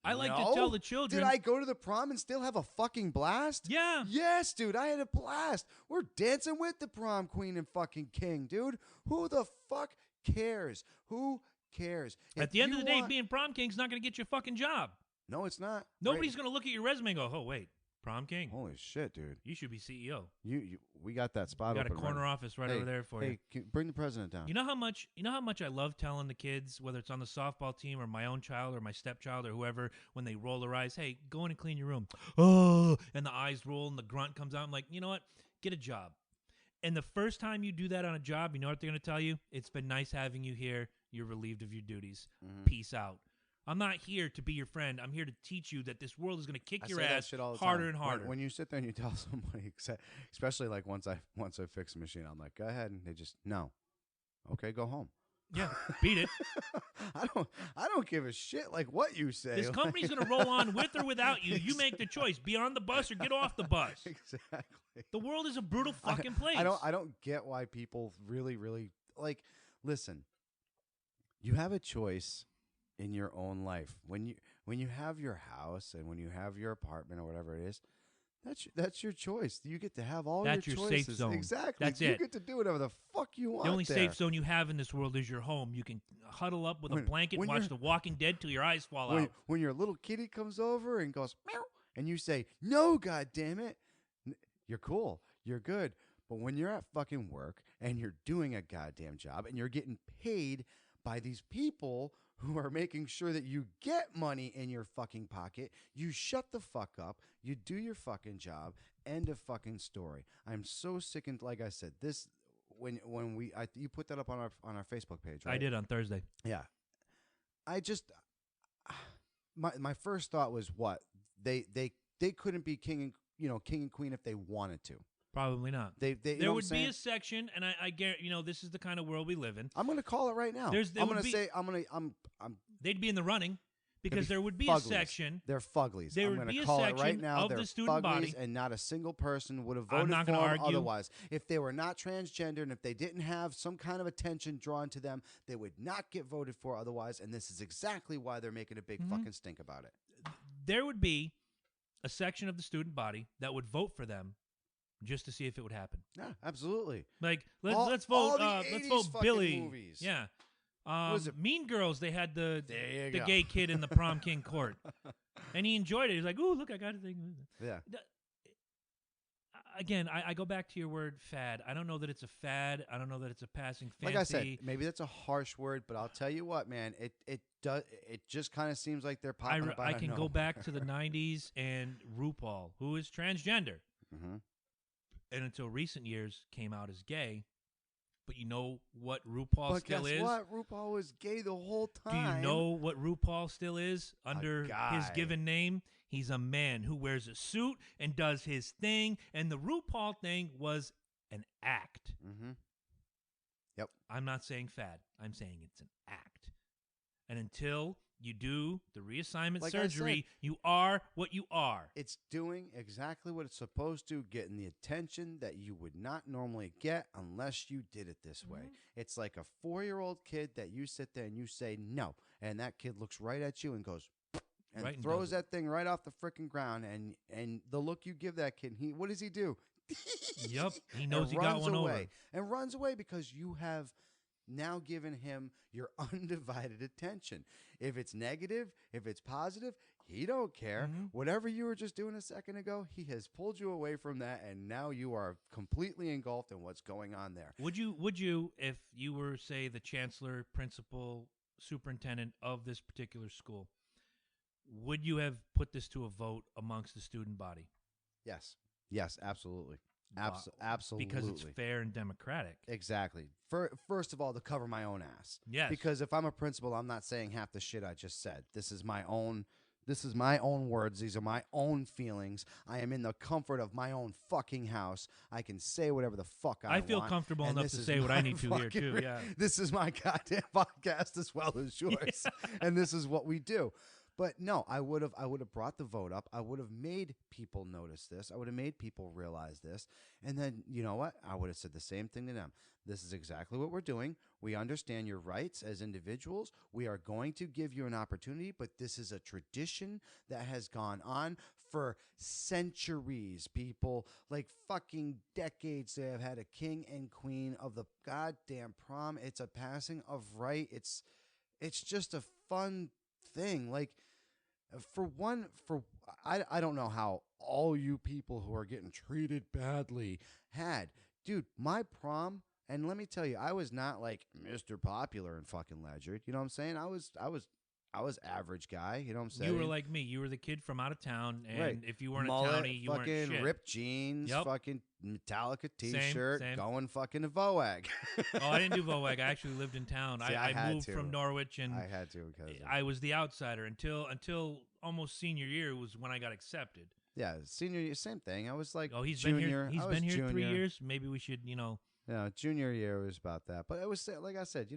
I like to tell the children. Did I go to the prom and still have a fucking blast? Yeah. Yes, dude, I had a blast. We're dancing with the prom queen and fucking king, dude. Who the fuck cares? Who cares? At the end of the day, being prom king's not going to get you a fucking job. No, it's not. Nobody's going to look at your resume and go, oh, wait, prom king. Holy shit, dude. You should be CEO. We got that spot open. Got a corner office right over there for you. Hey, bring the president down. You know how much I love telling the kids, whether it's on the softball team or my own child or my stepchild or whoever, when they roll their eyes, hey, go in and clean your room. Oh, and the eyes roll and the grunt comes out. I'm like, you know what? Get a job. And the first time you do that on a job, you know what they're going to tell you? It's been nice having you here. You're relieved of your duties. Peace out. I'm not here to be your friend. I'm here to teach you that this world is going to kick your ass harder and harder. When you sit there and you tell somebody, especially like once I fix the machine, I'm like, go ahead, and they just no. Okay, go home. Yeah, beat it. I don't give a shit like what you say. This company's going to roll on with or without you. You make the choice. Be on the bus or get off the bus. Exactly. The world is a brutal fucking place. I don't get why people really like. Listen, you have a choice in your own life when you have your house and when you have your apartment or whatever it is. That's your choice. You get to have all that's your choices. choices. Safe zone. Exactly. That's you it. get to do whatever the fuck you want. The only there. safe zone you have in this world is your home. You can huddle up with a blanket and watch The Walking Dead till your eyes fall out. When your little kitty comes over and goes meow, and you say, "No, God damn it," you're cool, you're good. But when you're at fucking work and you're doing a goddamn job and you're getting paid by these people who are making sure that you get money in your fucking pocket, you shut the fuck up, you do your fucking job. End of fucking story. I'm so sick and like I said, this you put that up on our Facebook page, right? I did on Thursday. Yeah. I just my first thought was what? They couldn't be king and queen if they wanted to. Probably not. There would be a section, and I guarantee, this is the kind of world we live in. I'm going to call it right now. They'd be in the running because there would be fuglies. A section. They're fuglies. There I'm would going be to a call it section right now. of They're the student fuglies, body. and not a single person would have I'm voted not for gonna them argue. otherwise. If they were not transgender and if they didn't have some kind of attention drawn to them, they would not get voted for otherwise. And this is exactly why they're making a big fucking stink about it. There would be a section of the student body that would vote for them just to see if it would happen. Yeah, absolutely. Like All let's the vote 80s fucking Billy. movies. Yeah. Was it- Mean Girls, they had the There you go. gay kid in the prom king court. And he enjoyed it. He's like, "Ooh, look, I got a thing." Yeah. Again, I go back to your word fad. I don't know that it's a fad. I don't know that it's a passing fancy. Like I said, maybe that's a harsh word, but I'll tell you what, man, it just kind of seems like they're popping up out I of can go nowhere. back to the 90s and RuPaul, who is transgender. Mhm. And until recent years came out as gay. But you know what RuPaul But still guess is? what? RuPaul was gay the whole Do time. you know what RuPaul still is under his guy. given name? He's a man who wears a suit and does his thing. And the RuPaul thing was an act. Mm-hmm. Yep. I'm not saying fad. I'm saying it's an act. And until you do the reassignment Like I surgery, said, you are what you are. It's doing exactly what it's supposed to, getting the attention that you would not normally get unless you did it this way. It's like a 4-year-old kid that you sit there and you say no, and that kid looks right at you and goes and Right, and throws does it. that thing right off the freaking ground, and the look you give that kid, what does he do? Yep. He And knows he got runs one away. over. And runs away because you have now given him your undivided attention. If it's negative, if it's positive, he don't care. Whatever you were just doing a second ago, he has pulled you away from that, and now you are completely engulfed in what's going on there. Would you, if you were, say, the chancellor, principal, superintendent of this particular school, would you have put this to a vote amongst the student body? Yes. Yes, absolutely. Wow. Absolutely. Because it's fair and democratic. Exactly. First of all, to cover my own ass. Yes. Because if I'm a principal, I'm not saying half the shit I just said. This is my own words. These are my own feelings. I am in the comfort of my own fucking house. I can say whatever the fuck I want. I feel comfortable and enough this to is say what I my need to here, fucking too. Yeah. This is my goddamn podcast as well as yours. And this is what we do. But no, I would have brought the vote up. I would have made people notice this. I would have made people realize this. And then, you know what? I would have said the same thing to them. This is exactly what we're doing. We understand your rights as individuals. We are going to give you an opportunity, but this is a tradition that has gone on for centuries, people. Like fucking decades, they have had a king and queen of the goddamn prom. It's a passing of right. It's just a fun thing. Like, I don't know how all you people who are getting treated badly had. Dude, my prom, and let me tell you, I was not like Mr. Popular in fucking Ledger. You know what I'm saying? I was average guy. You know what I'm saying? You were like me. You were the kid from out of town, and Right. if you weren't Mullet, a townie, you weren't fucking shit. ripped jeans, Yep. fucking Metallica T-shirt, same. going fucking to Voag. Oh, I didn't do Voag. I actually lived in town. See, I I had moved to. from Norwich, and I had to because I was the outsider until almost senior year was when I got accepted. yeah, senior year, same thing. I was like Oh, he's junior. been here. He's I was been here 3 junior. years. Maybe we should, Yeah, junior year was about that. But it was like I said,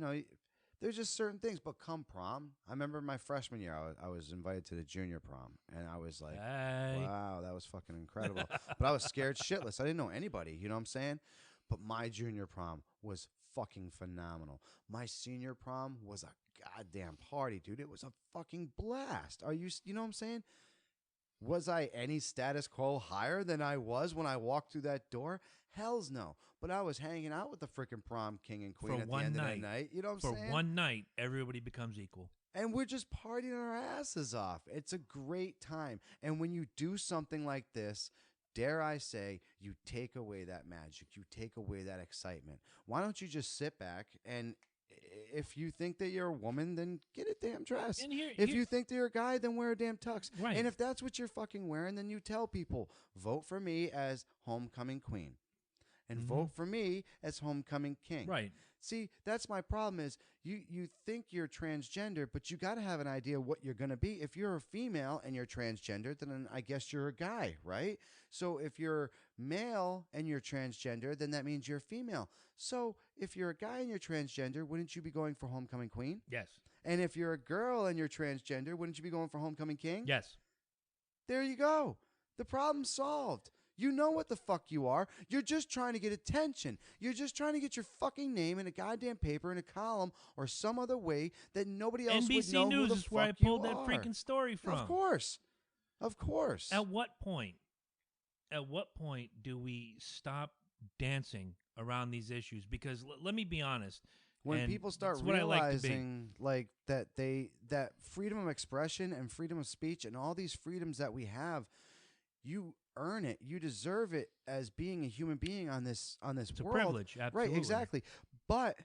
there's just certain things. But come prom, I remember my freshman year, I was invited to the junior prom, and I was like, Hey. wow, that was fucking incredible. But I was scared shitless. I didn't know anybody. You know what I'm saying? But my junior prom was fucking phenomenal. My senior prom was a goddamn party, dude. It was a fucking blast. You know what I'm saying? Was I any status quo higher than I was when I walked through that door? Hells no. But I was hanging out with the freaking prom king and queen For at the one end night. of the night. You know what For I'm saying? one night, everybody becomes equal. And we're just partying our asses off. It's a great time. And when you do something like this, dare I say, you take away that magic, you take away that excitement. Why don't you just sit back and if you think that you're a woman, then get a damn dress. And here, If you think that you're a guy, then wear a damn tux. Right. And if that's what you're fucking wearing, then you tell people, vote for me as homecoming queen. And vote for me as homecoming king. right. See, that's my problem is you think you're transgender, but you got to have an idea what you're going to be. If you're a female and you're transgender, then I guess you're a guy, right? So if you're male and you're transgender, then that means you're female. So if you're a guy and you're transgender, wouldn't you be going for homecoming queen? Yes. And if you're a girl and you're transgender, wouldn't you be going for homecoming king? Yes. There you go. The problem's solved. You know what the fuck you are. You're just trying to get attention. You're just trying to get your fucking name in a goddamn paper, in a column, or some other way that nobody else would NBC know News who the is where I fuck pulled you that are. freaking story from. Of course. Of course. At what point? At what point do we stop dancing around these issues? Because let me be honest. When and people start it's what I like to be. realizing like that freedom of expression and freedom of speech and all these freedoms that we have, you earn it. You deserve it as being a human being on this It's world. a privilege, absolutely. Right, exactly. But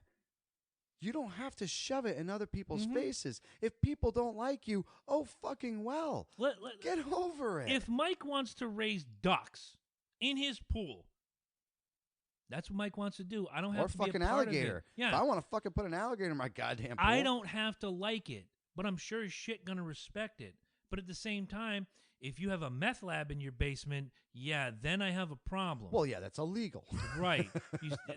you don't have to shove it in other people's Mhm. faces. If people don't like you, oh fucking well. Get over it. If Mike wants to raise ducks in his pool, that's what Mike wants to do. I don't have or to be a fucking part alligator. Of it. Yeah. If I want to fucking put an alligator in my goddamn pool. I don't have to like it, but I'm sure as shit gonna respect it. But at the same time, if you have a meth lab in your basement, yeah, then I have a problem. Well, yeah, that's illegal. right.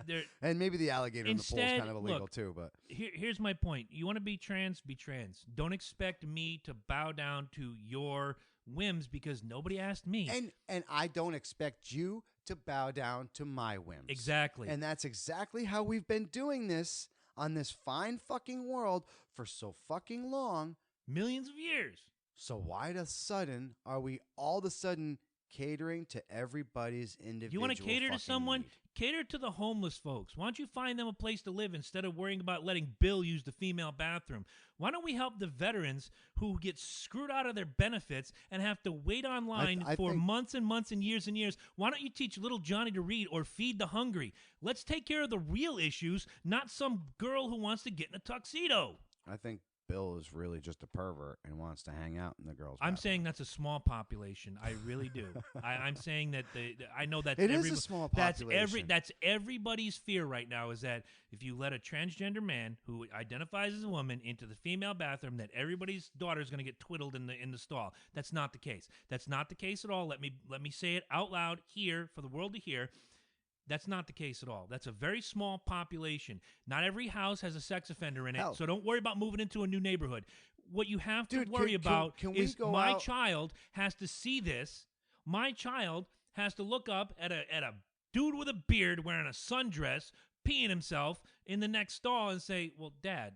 There, And maybe the alligator in the pool is Instead, kind of illegal look, too, but here's my point. You want to be trans? Be trans. Don't expect me to bow down to your whims because nobody asked me. and I don't expect you to bow down to my whims. Exactly. And that's exactly how we've been doing this on this fine fucking world for so fucking long. Millions of years. So why the sudden are we all of a sudden catering to everybody's individual? You want to cater to fucking someone? need? Cater to the homeless folks. Why don't you find them a place to live instead of worrying about letting Bill use the female bathroom? Why don't we help the veterans who get screwed out of their benefits and have to wait online I for think- months and months and years? Why don't you teach little Johnny to read or feed the hungry? Let's take care of the real issues, not some girl who wants to get in a tuxedo. I think Bill is really just a pervert and wants to hang out in the girls' I'm bathroom. saying that's a small population. I really do. I'm saying that I know that's It is a small population. That's everybody's fear right now is that if you let a transgender man who identifies as a woman into the female bathroom, that everybody's daughter is going to get twiddled in the stall. That's not the case. That's not the case at all. Let me say it out loud here for the world to hear. That's not the case at all. That's a very small population. Not every house has a sex offender in it, Hell. so don't worry about moving into a new neighborhood. What you have to Dude, worry about can we is go my out- child has to see this. My child has to look up at a dude with a beard wearing a sundress, peeing himself in the next stall and say, "Well, Dad,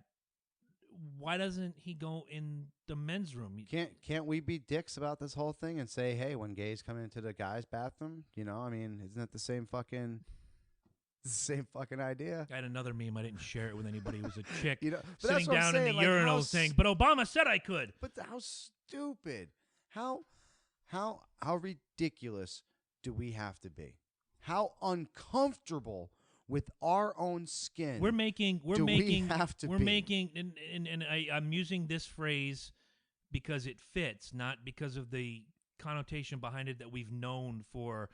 why doesn't he go in the men's room?" Can't we be dicks about this whole thing and say, hey, when gays come into the guys' bathroom, you know, I mean, isn't it the same fucking idea? I had another meme. I didn't share it with anybody. It was a chick You know, but that's sitting what I'm down saying, in the like, urinal how saying, "But Obama said I could." But how stupid? How ridiculous do we have to be? How uncomfortable with our own skin? We're do making, we have to we're be? making, and I'm using this phrase because it fits, not because of the connotation behind it that we've known for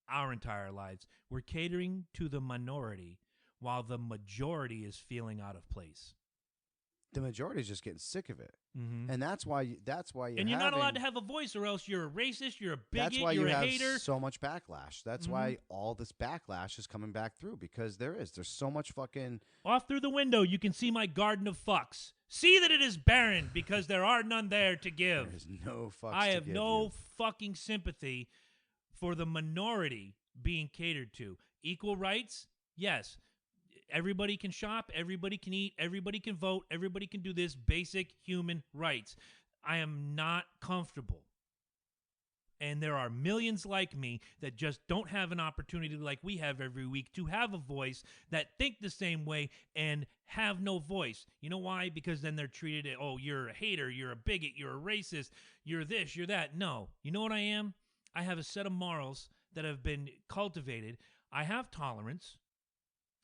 our entire lives. We're catering to the minority while the majority is feeling out of place. The majority is just getting sick of it, Mm-hmm. and that's why And you're not allowed to have a voice, or else you're a racist, you're a bigot, That's why you're you a have hater. so much backlash. That's Mhm. why all this backlash is coming back through because there's so much fucking. Off through the window, you can see my garden of fucks. See that it is barren because there are none there to give. There's no fucks. I to have give no you. fucking sympathy for the minority being catered to. Equal rights? Yes. Everybody can shop, everybody can eat, everybody can vote, everybody can do this basic human rights. I am not comfortable. And there are millions like me that just don't have an opportunity like we have every week to have a voice, that think the same way and have no voice. You know why? Because then they're treated, oh, you're a hater, you're a bigot, you're a racist, you're this, you're that. No. You know what I am? I have a set of morals that have been cultivated. I have tolerance.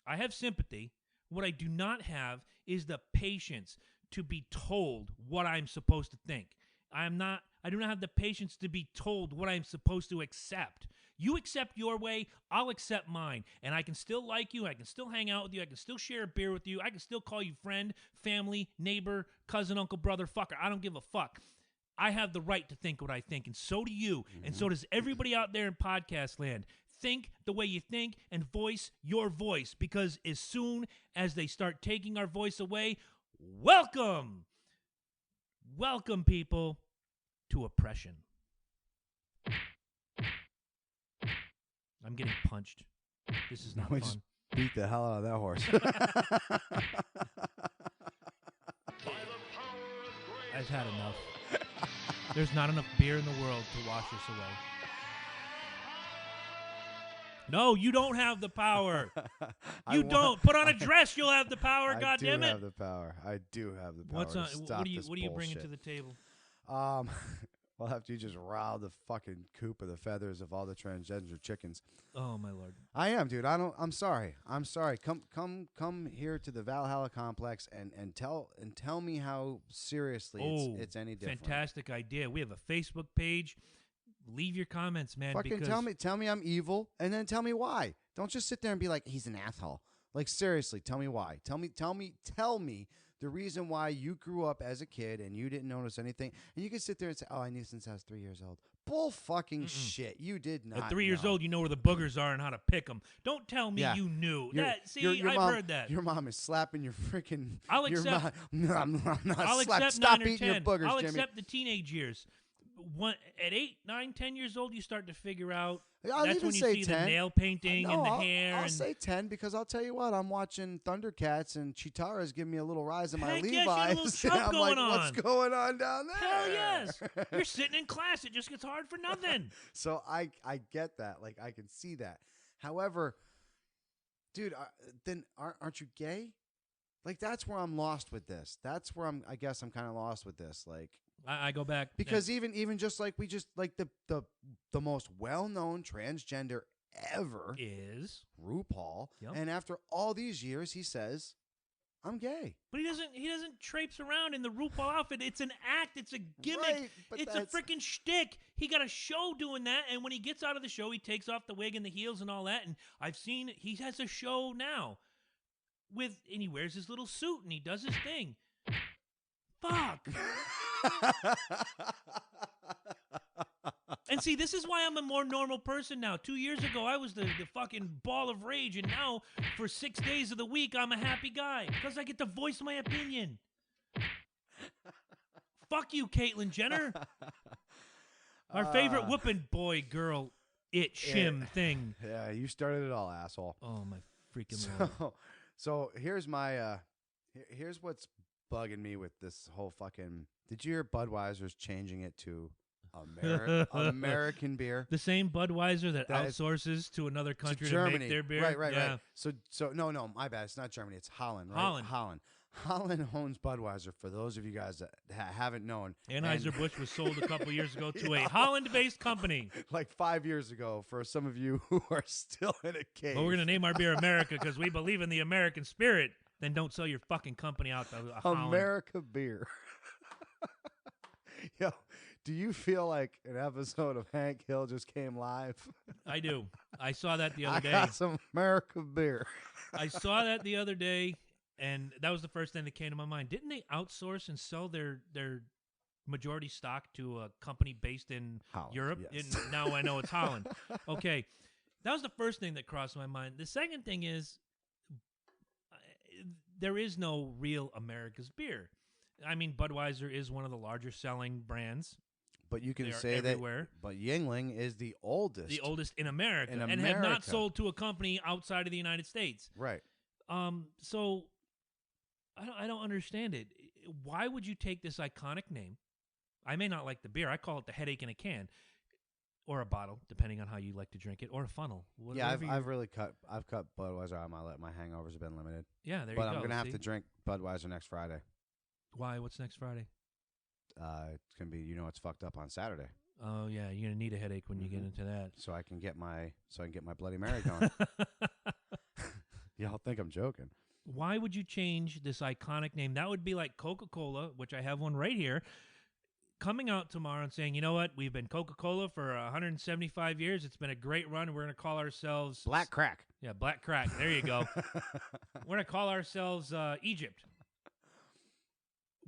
I have sympathy. What I do not have is the patience to be told what I'm supposed to think. I do not have the patience to be told what I'm supposed to accept. You accept your way, I'll accept mine. And I can still like you, I can still hang out with you, I can still share a beer with you, I can still call you friend, family, neighbor, cousin, uncle, brother, fucker. I don't give a fuck. I have the right to think what I think, and so do you, and so does everybody out there in podcast land. Think the way you think and voice your voice, because as soon as they start taking our voice away, welcome, people, to oppression. I'm getting punched. This is not We fun. just beat the hell out of that horse. I've had enough. There's not enough beer in the world to wash this away. No, you don't have the power. You don't. Put on a dress, you'll have the power, goddammit. I do have the power. I do have the power. What's on? To stop What are you bringing to the table? Well, after you just riled the fucking coop of the feathers of all the transgender chickens. Oh my lord. I am, dude. I'm sorry. Come here to the Valhalla complex and tell me how seriously it's any different. Fantastic idea. We have a Facebook page. Leave your comments, man. Fucking tell me I'm evil, and then tell me why. Don't just sit there and be like, he's an asshole. Like, seriously, tell me why. Tell me the reason why you grew up as a kid and you didn't notice anything. And you can sit there and say, oh, I knew since I was 3 years old. Bull fucking shit. You did not. At 3 years know. old, you know where the boogers are and how to pick them. Don't tell me you knew. I've heard that. Your mom is slapping your freaking. I'll accept. I'll accept Stop 9 or eating 10. your boogers, I'll Jimmy. accept the teenage years. At 8, 9, 10 years old, you start to figure out. I'll that's even when you say see 10. the nail painting and the hair. I'll say 10 because I'll tell you what, I'm watching Thundercats and Chitara's giving me a little rise in my Heck Levi's. yes, you got a little and chub I'm going like, what's on. going on down there? Hell yes. You're sitting in class. It just gets hard for nothing. So I get that. Like, I can see that. However, dude, then aren't you gay? Like, that's where I'm lost with this. That's where I guess I'm kind of lost with this. Like, I go back because even just like the most well-known transgender ever is RuPaul, Yep. and after all these years, he says, "I'm gay." But he doesn't traipse around in the RuPaul outfit. It's an act. It's a gimmick. Right, but it's a freaking shtick. He got a show doing that, and when he gets out of the show, he takes off the wig and the heels and all that. And I've seen he has a show now and he wears his little suit and he does his thing. Fuck. And see, this is why I'm a more normal person now. 2 years ago, I was the fucking ball of rage, and now for 6 days of the week, I'm a happy guy because I get to voice my opinion. Fuck you, Caitlyn Jenner. Our favorite whooping boy, girl, shim thing. Yeah, you started it all, asshole. Oh, my freaking Lord. So here's my here's what's bugging me with this whole fucking. Did you hear Budweiser's changing it to American beer? The same Budweiser that outsources to another country to make their beer? Right. So no, my bad. It's not Germany. It's Holland, right? Holland owns Budweiser, for those of you guys that haven't known. Anheuser-Busch was sold a couple years ago to a Holland-based company. Like 5 years ago, for some of you who are still in a cave. Well, we're going to name our beer America because we believe in the American spirit. Then don't sell your fucking company out to Holland. America beer. Yo, do you feel like an episode of Hank Hill just came live? I do. I saw that the other day. I got some America beer. I saw that the other day, and that was the first thing that came to my mind. Didn't they outsource and sell their majority stock to a company based in Holland, Europe? yes. And now I know it's Holland. Okay. That was the first thing that crossed my mind. The second thing is there is no real America's beer. I mean, Budweiser is one of the larger selling brands. But you can They are say everywhere. that. But Yingling is the oldest. The oldest in America. In and have not America. sold to a company outside of the United States. Right. So I don't understand it. Why would you take this iconic name? I may not like the beer. I call it the headache in a can. Or a bottle, depending on how you like to drink it, or a funnel. Yeah, whatever I've cut Budweiser out of my life. My hangovers have been limited. Yeah, there you But go. I'm gonna have see? to drink Budweiser next Friday. Why? What's next Friday? It's gonna be, it's fucked up on Saturday. Oh yeah, you're gonna need a headache when you get into that. So I can get my Bloody Mary going. Y'all think I'm joking? Why would you change this iconic name? That would be like Coca-Cola, which I have one right here, coming out tomorrow and saying, you know what, we've been Coca-Cola for 175 years. It's been a great run. We're going to call ourselves Black crack. Yeah, Black Crack. There you go. We're going to call ourselves Egypt.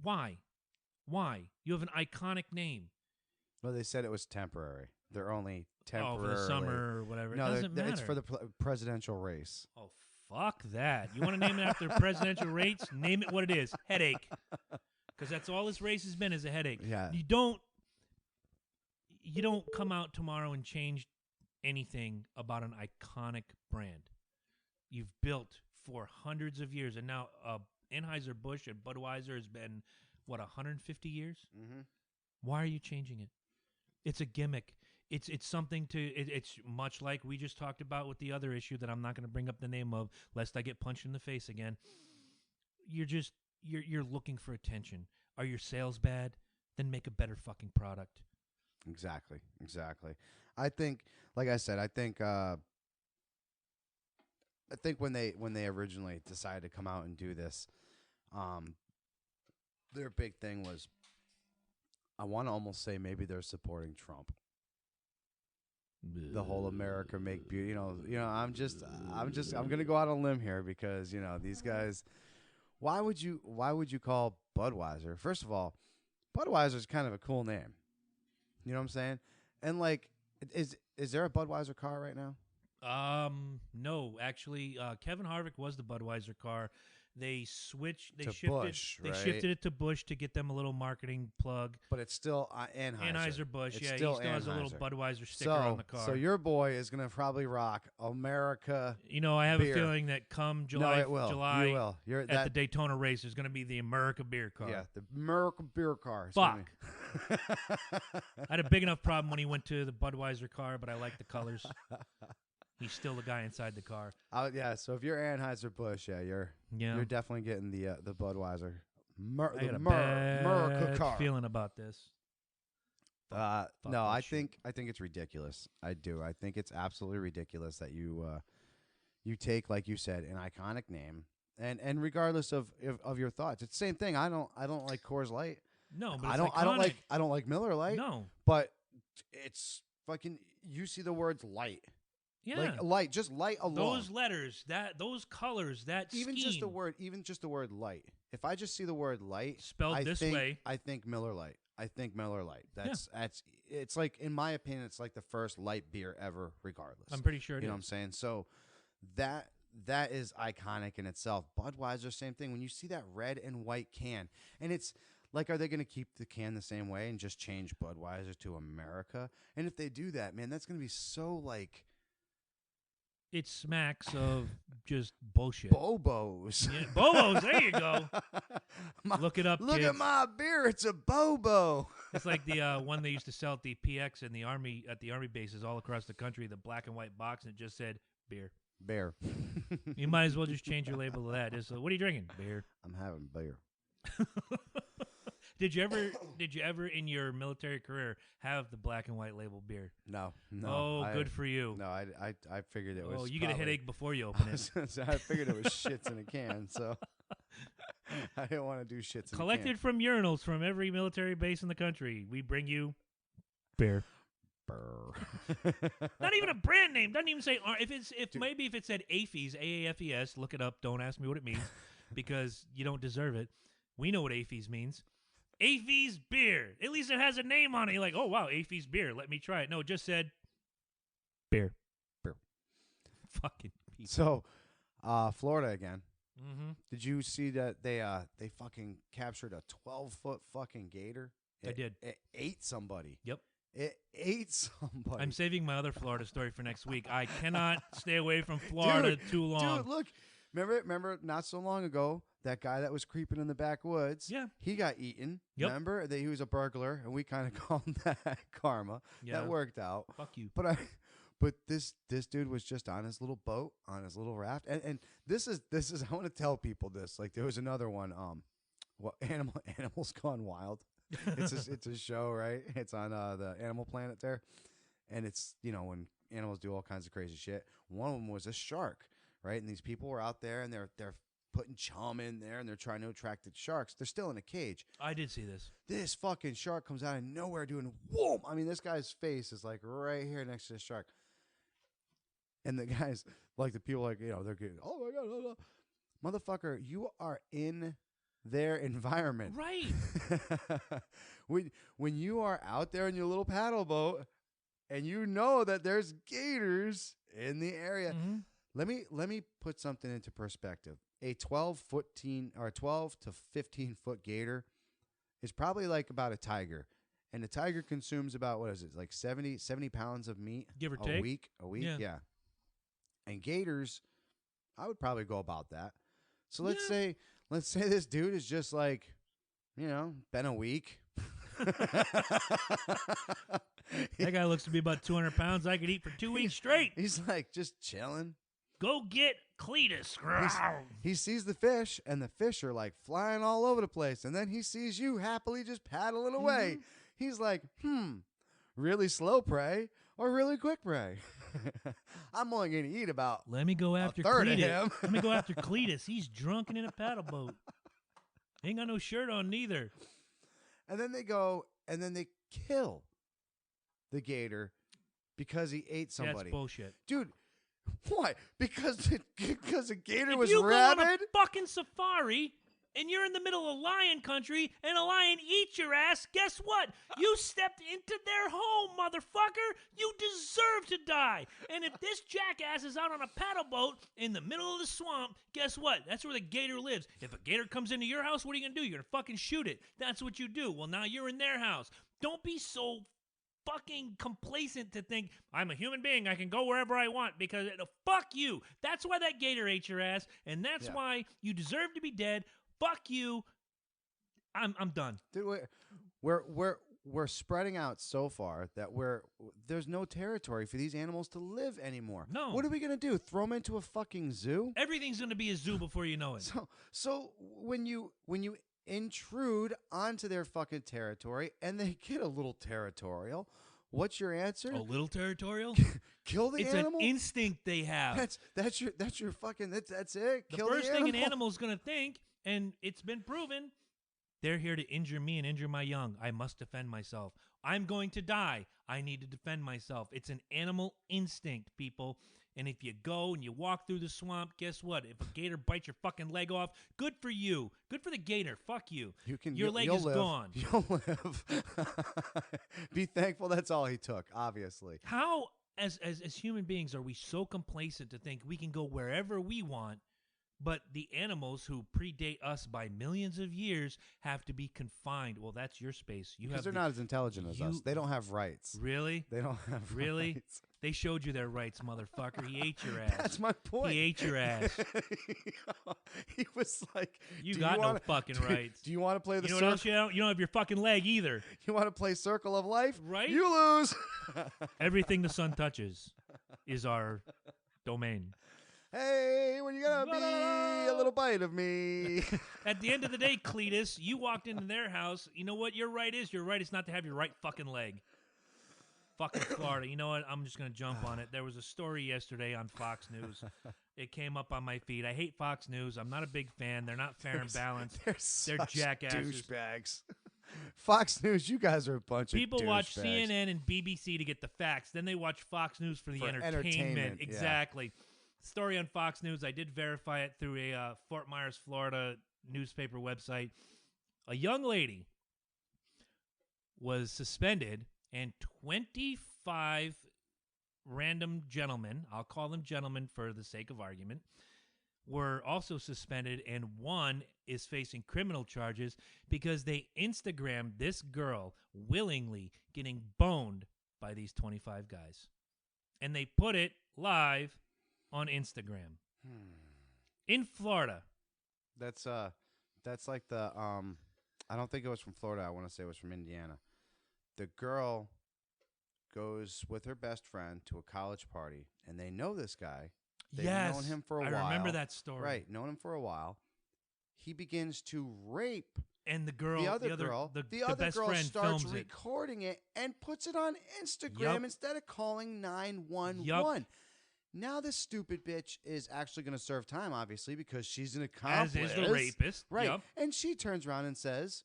Why? Why? You have an iconic name. Well, they said it was temporary. They're only temporary. Oh, for the summer or whatever. No, it doesn't matter. it's for the presidential race. Oh, fuck that. You want to name it after presidential rates? Name it what it is. Headache. Because that's all this race has been, is a headache. Yeah. You don't come out tomorrow and change anything about an iconic brand you've built for hundreds of years. And now Anheuser-Busch and Budweiser has been, 150 years? Mm-hmm. Why are you changing it? It's a gimmick. It's something to. It's much like we just talked about with the other issue that I'm not going to bring up the name of, lest I get punched in the face again. You're looking for attention. Are your sales bad? Then make a better fucking product. Exactly. I think, like I said, I think when they originally decided to come out and do this, their big thing was, I want to almost say maybe they're supporting Trump. The whole America make beauty. I'm gonna go out on a limb here because these guys. Why would you call Budweiser? First of all, Budweiser is kind of a cool name. You know what I'm saying? And like, is there a Budweiser car right now? No, actually, Kevin Harvick was the Budweiser car. They switched. They To shifted. Busch, They right? shifted it to Busch to get them a little marketing plug. But it's still Anheuser-Busch. It's Yeah, still he still has a little Anheuser. Budweiser sticker on the car. So your boy is gonna probably rock America. I have beer. a feeling that come No, it will. July You will. at the Daytona race, there's going to be the America beer car. Yeah, the America beer car. It's Fuck. gonna I had a big enough problem when he went to the Budweiser car, but I like the colors. He's still the guy inside the car. Yeah. So if you're Anheuser-Busch, you're definitely getting the Budweiser. I got a America bad car. feeling about this. No, that I shit. think it's ridiculous. I do. I think it's absolutely ridiculous that you take, like you said, an iconic name, and regardless of your thoughts, it's the same thing. I don't like Coors Light. No, but I it's don't like Miller Lite. No. But it's fucking. You see the words light. Yeah. Like light, just light alone. Those letters, those colors, that even scheme. just the word light. If I just see the word light Spelled this way. I think Miller Lite. That's it's like, in my opinion, it's like the first light beer ever, regardless. I'm pretty sure it You know is. what I'm saying? So that is iconic in itself. Budweiser, same thing. When you see that red and white can, and it's like, are they going to keep the can the same way and just change Budweiser to America? And if they do that, man, that's going to be so like. It smacks of just bullshit. Bobos. Yeah, Bobos, there you go. Look it up, Look kids. at my beer. It's a Bobo. It's like the one they used to sell at the PX and the Army at the Army bases all across the country, the black and white box, and it just said beer. Bear. You might as well just change your label to that. Just what are you drinking? Beer. I'm having beer. Did you ever in your military career have the black and white label beer? No. Oh, good for you. No, I figured it was. Oh, you get a headache before you open it. I figured it was shits in a can, so I didn't want to do shits in Collected a can. from urinals from every military base in the country. We bring you beer. Not even a brand name. Doesn't even say. Maybe if it said AFES, AAFES, look it up. Don't ask me what it means because you don't deserve it. We know what AFES means. AFES beer. At least it has a name on it. You're like, oh wow, AFES beer. Let me try it. No, it just said beer. Fucking people. So, Florida again. Mm-hmm. Did you see that they fucking captured a 12-foot fucking gator? I did. It ate somebody. Yep. It ate somebody. I'm saving my other Florida story for next week. I cannot stay away from Florida too long. Dude, look. Remember not so long ago, that guy that was creeping in the backwoods? Yeah. He got eaten. Yep. Remember? That he was a burglar, and we kind of called that karma. Yeah. That worked out. Fuck you. But this dude was just on his little boat, on his little raft. And this is I want to tell people this. Like, there was another one, Animals Gone Wild. it's a show, right? It's on the Animal Planet there, and it's when animals do all kinds of crazy shit. One of them was a shark, right? And these people were out there and they're putting chum in there and they're trying to attract the sharks. They're still in a cage. I did see this. This fucking shark comes out of nowhere doing whoom. I mean, this guy's face is like right here next to the shark. And the guys, like the people, like, they're getting, oh my God, oh, no. Motherfucker, you are in their environment. Right. when you are out there in your little paddle boat and you know that there's gators in the area. Mm-hmm. Let me put something into perspective. A 12 to 15 foot gator is probably like about a tiger. And a tiger consumes about, what is it, like 70 pounds of meat Give or take. A week, yeah. And gators, I would probably go about that. So let's say this dude is just like, been a week. That guy looks to be about 200 pounds. I could eat for 2 weeks straight. He's like just chilling. Go get Cletus. He sees the fish, and the fish are like flying all over the place. And then he sees you happily just paddling away. Mm-hmm. He's like, really slow prey or really quick prey? I'm only going to eat about Let me go after a third Cletus. of him. Let me go after Cletus. He's drunken in a paddle boat. Ain't got no shirt on neither. And then they go, and then they kill the gator because he ate somebody. That's bullshit. Dude, why? Because the gator If was you rabid? go on a fucking safari and you're in the middle of lion country and a lion eats your ass, guess what? You stepped into their home, motherfucker. You deserve to die. And if this jackass is out on a paddle boat in the middle of the swamp, guess what? That's where the gator lives. If a gator comes into your house, what are you going to do? You're going to fucking shoot it. That's what you do. Well, now you're in their house. Don't be so fucking complacent to think I'm a human being. I can go wherever I want because fuck you. That's why that gator ate your ass, and that's why you deserve to be dead. Fuck you. I'm done. Dude, we're spreading out so far that there's no territory for these animals to live anymore. No. What are we gonna do? Throw them into a fucking zoo? Everything's gonna be a zoo before you know it. So when you intrude onto their fucking territory and they get a little territorial, what's your answer? A little territorial? Kill the it's animal? an instinct they have. That's your fucking that's it. The Kill first the thing animal. an animal's gonna think, and it's been proven, they're here to injure me and injure my young. I must defend myself. I'm going to die. I need to defend myself. It's an animal instinct, people. And if you go and you walk through the swamp, guess what? If a gator bites your fucking leg off, good for you. Good for the gator. Fuck you. Your leg is live. gone. You'll live. Be thankful that's all he took, obviously. How, as human beings, are we so complacent to think we can go wherever we want, but the animals who predate us by millions of years have to be confined? Well, that's your space. Because they're not as intelligent as us. They don't have rights. Really? They don't have Really? rights. They showed you their rights, motherfucker. He ate your ass. That's my point. He ate your ass. He was like, You got no fucking rights. Do you want to play the You know circle? what else you don't? You don't have your fucking leg either. You want to play Circle of Life? Right? You lose. Everything the sun touches is our domain. Hey, when you gonna be a little bite of me? At the end of the day, Cletus, you walked into their house. You know what your right is? Your right is not to have your right fucking leg. Fucking Florida. You know what? I'm just going to jump on it. There was a story yesterday on Fox News. It came up on my feed. I hate Fox News. I'm not a big fan. They're not fair and balanced. They're They're jackasses. douchebags. Fox News, you guys are a bunch People of watch douchebags. CNN and BBC to get the facts. Then they watch Fox News for the entertainment. yeah. Exactly. Story on Fox News. I did verify it through a Fort Myers, Florida newspaper website. A young lady was suspended, and 25 random gentlemen, I'll call them gentlemen for the sake of argument, were also suspended, and one is facing criminal charges because they Instagrammed this girl willingly getting boned by these 25 guys. And they put it live on Instagram. In Florida. That's like the I don't think it was from Florida. I want to say it was from Indiana. The girl goes with her best friend to a college party, and they know this guy. They've known him for a while. I remember that story. Right, known him for a while. he begins to rape And the girl, the other girl. the The other best girl friend starts films it. recording it and puts it on Instagram Yup. instead of calling 911. Yup. Now this stupid bitch is actually going to serve time, obviously, because she's an As accomplice. is the rapist. Right. Yup. And she turns around and says,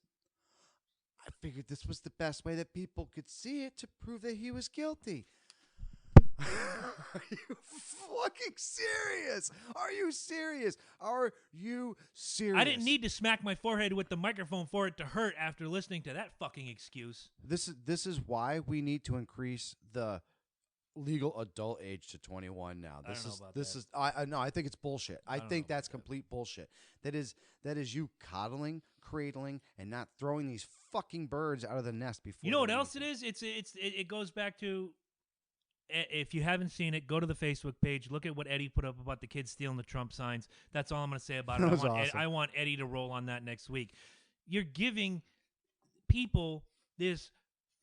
I figured this was the best way that people could see it to prove that he was guilty. Are you fucking serious? Are you serious? Are you serious? I didn't need to smack my forehead with the microphone for it to hurt after listening to that fucking excuse. This is why we need to increase the legal adult age to 21 now. I don't know about this that. is I no, I think it's bullshit. I don't think know about that's complete bullshit. That is you coddling, cradling, and not throwing these fucking birds out of the nest before. You know what they else leave. it is? It goes back to, if you haven't seen it, go to the Facebook page. Look at what Eddie put up about the kids stealing the Trump signs. That's all I'm going to say about it. That was I awesome. want Eddie to roll on that next week. You're giving people this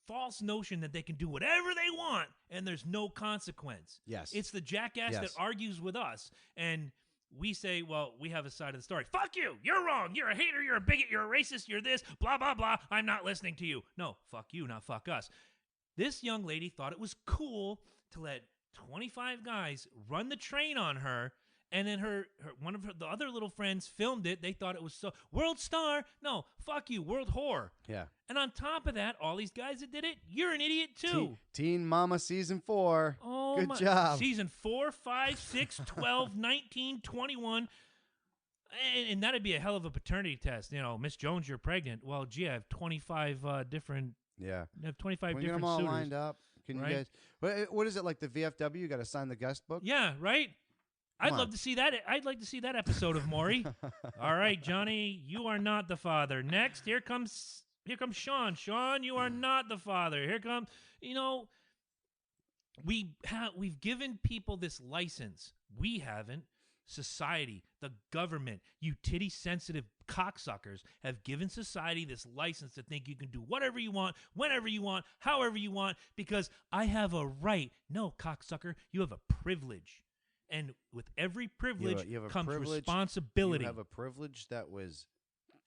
false notion that they can do whatever they want and there's no consequence. Yes. It's the jackass that Yes. argues with us, and we say, well, we have a side of the story. Fuck you. You're wrong. You're a hater. You're a bigot. You're a racist. You're this. Blah, blah, blah. I'm not listening to you. No, fuck you, not fuck us. This young lady thought it was cool to let 25 guys run the train on her, and then one of the other little friends filmed it. They thought it was so world star. No, fuck you, world whore. Yeah. And on top of that, all these guys that did it, you're an idiot too. Teen Mama season 4. Oh, Good my, job. Season 4, 5, 6, 12, 19, 21. And that'd be a hell of a paternity test. You know, Miss Jones, you're pregnant. Well, gee, I have 25 different. Yeah. I have 25 When you get different them all suitors. lined up, can right? you guys? What is it like the VFW? You got to sign the guest book. Yeah, right. I'd Come love on. to see that. I'd like to see that episode of Maury. All right, Johnny, you are not the father. Next, here comes Sean. Sean, you are not the father. Here comes, we've given people this license. We haven't. Society, the government, you titty-sensitive cocksuckers have given society this license to think you can do whatever you want, whenever you want, however you want, because I have a right. No, cocksucker, you have a privilege. And with every privilege you have a comes privilege. responsibility. You have a privilege that was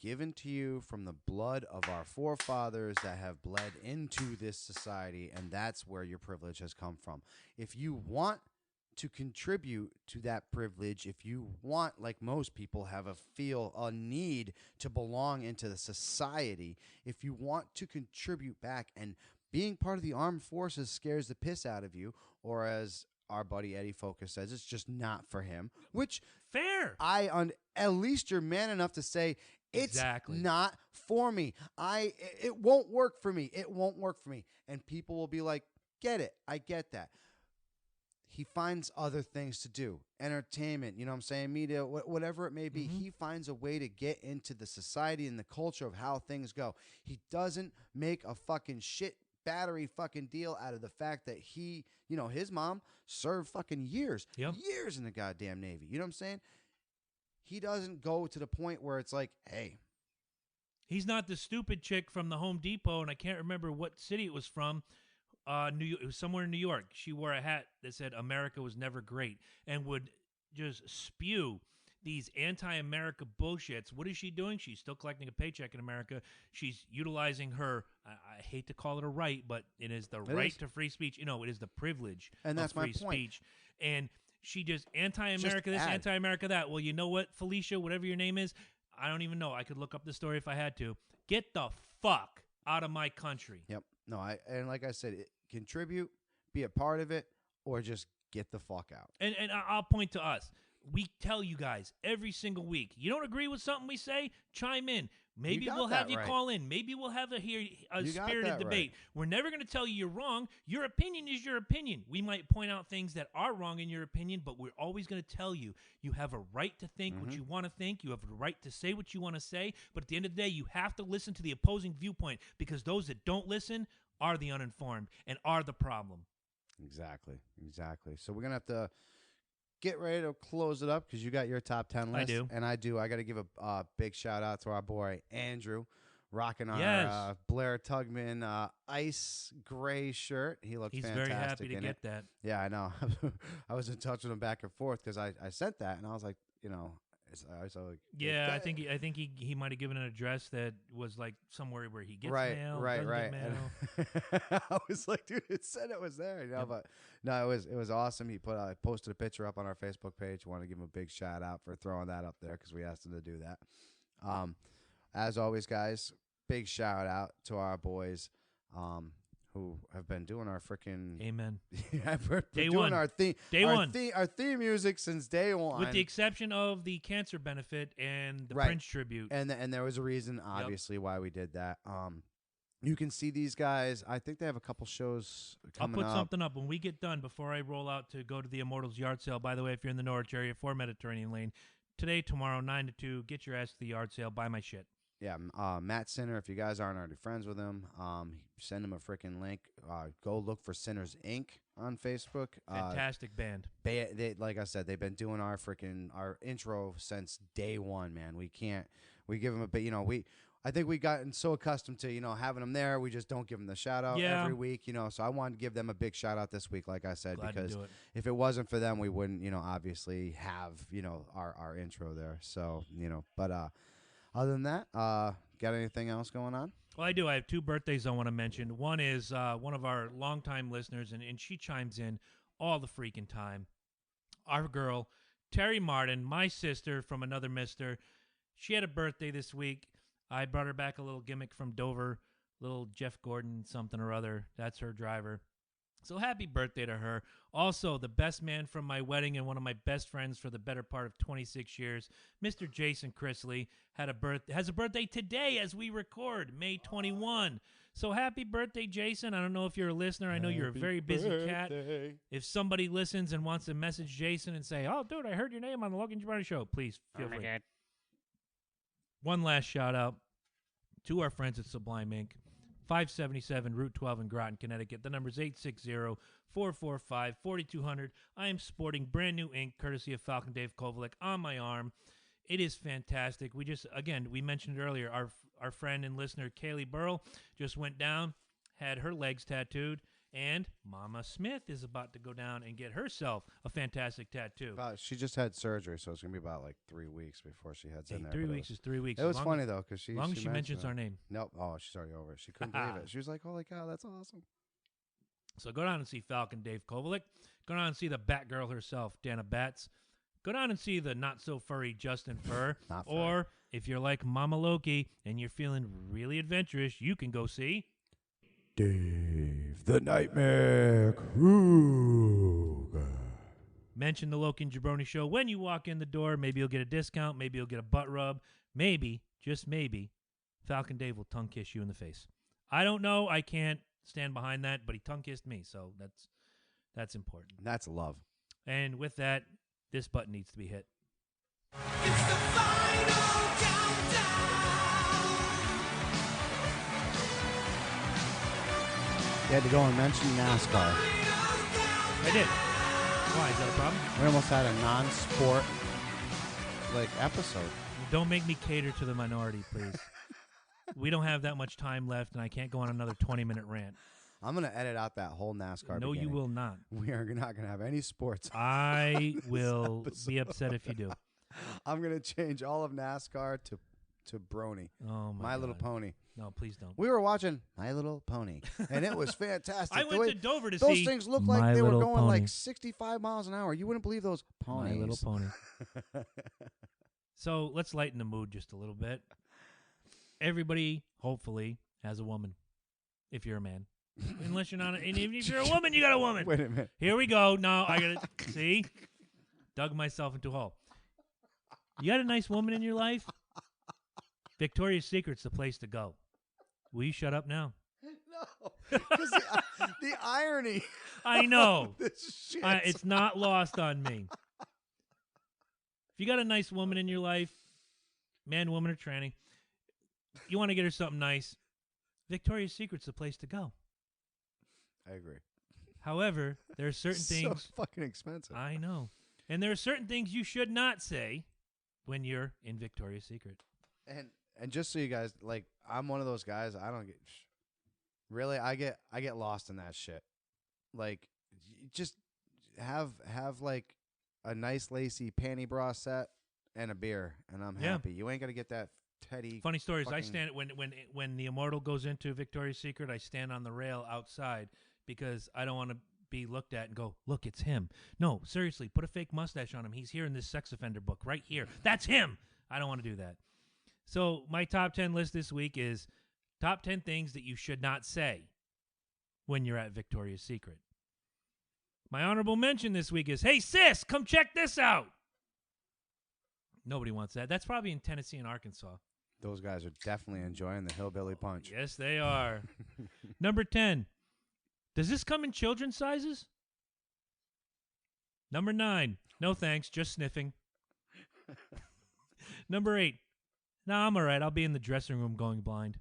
given to you from the blood of our forefathers that have bled into this society, and that's where your privilege has come from. If you want to contribute to that privilege, if you want, like most people have a need to belong into the society, if you want to contribute back, and being part of the armed forces scares the piss out of you, or as our buddy Eddie Focus says, it's just not for him, which fair. at least you're man enough to say it's Exactly. not for me. It won't work for me. It won't work for me. And people will be like, get it. I get that. He finds other things to do, entertainment, you know what I'm saying, media, whatever it may be. Mm-hmm. He finds a way to get into the society and the culture of how things go. He doesn't make a fucking shit battery fucking deal out of the fact that he, his mom served fucking years in the goddamn Navy. You know what I'm saying? He doesn't go to the point where it's like, hey. He's not the stupid chick from the Home Depot, and I can't remember what city it was from. It was somewhere in New York. She wore a hat that said "America was never great" and would just spew these anti-America bullshits. What is she doing? She's still collecting a paycheck in America. She's utilizing her. I hate to call it a right, but it is the right to free speech. It is the privilege And that's of free my point. speech. And she just anti-America Just this, add. anti-America that. Well, you know what, Felicia, whatever your name is, I don't even know. I could look up the story if I had to. Get the fuck out of my country. Yep. No, and like I said, contribute, be a part of it, or just get the fuck out. And I'll point to us. We tell you guys every single week. You don't agree with something we say? Chime in. Maybe got we'll have that you right. call in. Maybe we'll have a You got spirited that debate. right. We're never going to tell you you're wrong. Your opinion is your opinion. We might point out things that are wrong in your opinion, but we're always going to tell you you have a right to think what you want to think. You have a right to say what you want to say. But at the end of the day, you have to listen to the opposing viewpoint, because those that don't listen are the uninformed and are the problem. Exactly. So we're going to have to get ready to close it up, because you got your top 10 list. I do. And I do. I got to give a big shout out to our boy Andrew, rocking our Yes. Blair Tugman ice gray shirt. He looked He's fantastic very happy to in get it. that. Yeah, I know. I was in touch with him back and forth, because I sent that, and I was like, I saw like, Yeah, I think he might have given an address that was like somewhere where he gets right, mail, right, doesn't right. get mail. And I was like, dude, it said it was there, Yep. but no, it was awesome. He posted a picture up on our Facebook page. Want to give him a big shout out for throwing that up there because we asked him to do that. Um, as always, guys, big shout out to our boys, who have been doing our freaking Amen. yeah, we're Day doing one. our theme, Day our one. our theme music since day one, With the exception of the cancer benefit and the Right. Prince tribute. and there was a reason, obviously, why we did that. You can see these guys. I think they have a couple shows I'll coming put up. something up when we get done before I roll out to go to the Immortals yard sale. By the way, if you're in the Norwich area, 4 Mediterranean Lane, today, tomorrow, 9 to 2, get your ass to the yard sale, buy my shit. Yeah, Matt Sinner. If you guys aren't already friends with him, send him a freaking link. Go look for Sinners Inc. on Facebook. Fantastic band. They, like I said, they've been doing our intro since day one. Man, we give them a bit. I think we gotten so accustomed to having them there. We just don't give them the shout out every week. So I wanted to give them a big shout out this week, like I said, Glad because to do it. if it wasn't for them, we wouldn't obviously have our intro there. So but other than that, got anything else going on? Well, I do. I have 2 birthdays I want to mention. One is one of our longtime listeners, and she chimes in all the freaking time. Our girl, Terry Martin, my sister from another mister. She had a birthday this week. I brought her back a little gimmick from Dover, little Jeff Gordon something or other. That's her driver. So happy birthday to her. Also, the best man from my wedding and one of my best friends for the better part of 26 years, Mr. Jason Chrisley, has a birthday today as we record, May 21. So happy birthday, Jason. I don't know if you're a listener. I know you're a very busy cat. If somebody listens and wants to message Jason and say, oh, dude, I heard your name on the Loki and Jabroni show, please feel free. God. One last shout out to our friends at Sublime Inc., 577 Route 12 in Groton, Connecticut. The number is 860-445-4200. I am sporting brand new ink, courtesy of Falcon Dave Kovalik, on my arm. It is fantastic. We mentioned it earlier, our friend and listener, Kaylee Burrell, just went down, had her legs tattooed, and Mama Smith is about to go down and get herself a fantastic tattoo. She just had surgery, so it's gonna be about like 3 weeks before she heads in there. 3 weeks is 3 weeks. It was funny though, because as long as she mentions our name. Nope. Oh, she's already over it. She couldn't believe it. She was like, "Holy cow, that's awesome!" So go down and see Falcon Dave Kovalik. Go down and see the Batgirl herself, Dana Batts. Go down and see the not-so-furry Justin Furr. Not furry. Or if you're like Mama Loki and you're feeling really adventurous, you can go see Dave the Nightmare Kruger. Mention the Loki and Jabroni show when you walk in the door. Maybe you'll get a discount. Maybe you'll get a butt rub. Maybe, just maybe, Falcon Dave will tongue kiss you in the face. I don't know. I can't stand behind that, but he tongue kissed me, so that's important. That's love. And with that, this button needs to be hit. It's the final countdown. You had to go and mention NASCAR. I did. Why? Is that a problem? We almost had a non-sport episode. Don't make me cater to the minority, please. We don't have that much time left, and I can't go on another 20-minute rant. I'm gonna edit out that whole NASCAR. No, beginning. you will not. We are not gonna have any sports. I will be upset if you do. I'm gonna change all of NASCAR to Brony. Oh My Little God. Pony. No, please don't. We were watching My Little Pony, and it was fantastic. I went to Dover to those see things looked My like they were Little going Pony. like 65 miles an hour. You wouldn't believe those ponies. My Little Pony. So let's lighten the mood just a little bit. Everybody, hopefully, has a woman. If you're a man. Unless you're not, and even if you're a woman, you got a woman. Wait a minute. Here we go. Now I gotta see. Dug myself into a hole. You got a nice woman in your life? Victoria's Secret's the place to go. Will you shut up now? No, because the irony. I know. of this shit. It's not lost on me. If you got a nice woman in your life, man, woman, or tranny, you want to get her something nice, Victoria's Secret's the place to go. I agree. However, there are certain things. So fucking expensive. I know. And there are certain things you should not say when you're in Victoria's Secret. And just so you guys, I'm one of those guys. I don't get really. I get lost in that shit. Just have like a nice lacy panty bra set and a beer, and I'm Yeah. happy. You ain't gonna get that Teddy. Funny stories. I fucking- stand when the immortal goes into Victoria's Secret. I stand on the rail outside because I don't want to be looked at and go, look, it's him. No, seriously, put a fake mustache on him. He's here in this sex offender book right here. That's him. I don't want to do that. So my top 10 list this week is top 10 things that you should not say when you're at Victoria's Secret. My honorable mention this week is, hey, sis, come check this out. Nobody wants that. That's probably in Tennessee and Arkansas. Those guys are definitely enjoying the hillbilly punch. Yes, they are. Number 10. Does this come in children's sizes? Number 9. No thanks, just sniffing. Number 8. No, I'm all right. I'll be in the dressing room going blind.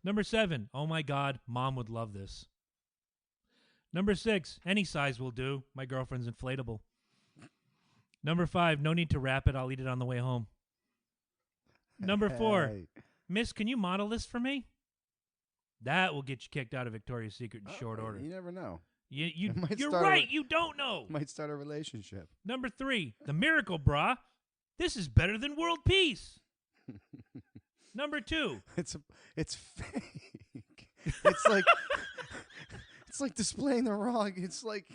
Number 7. Oh my God, Mom would love this. Number 6. Any size will do. My girlfriend's inflatable. Number 5. No need to wrap it. I'll eat it on the way home. Number 4. Hey. Miss, can you model this for me? That will get you kicked out of Victoria's Secret in short order. You never know. You're might right. start a- You don't know. Might start a relationship. Number 3, the Miracle Bra. This is better than world peace. Number 2, It's fake. It's like it's like displaying the wrong. It's like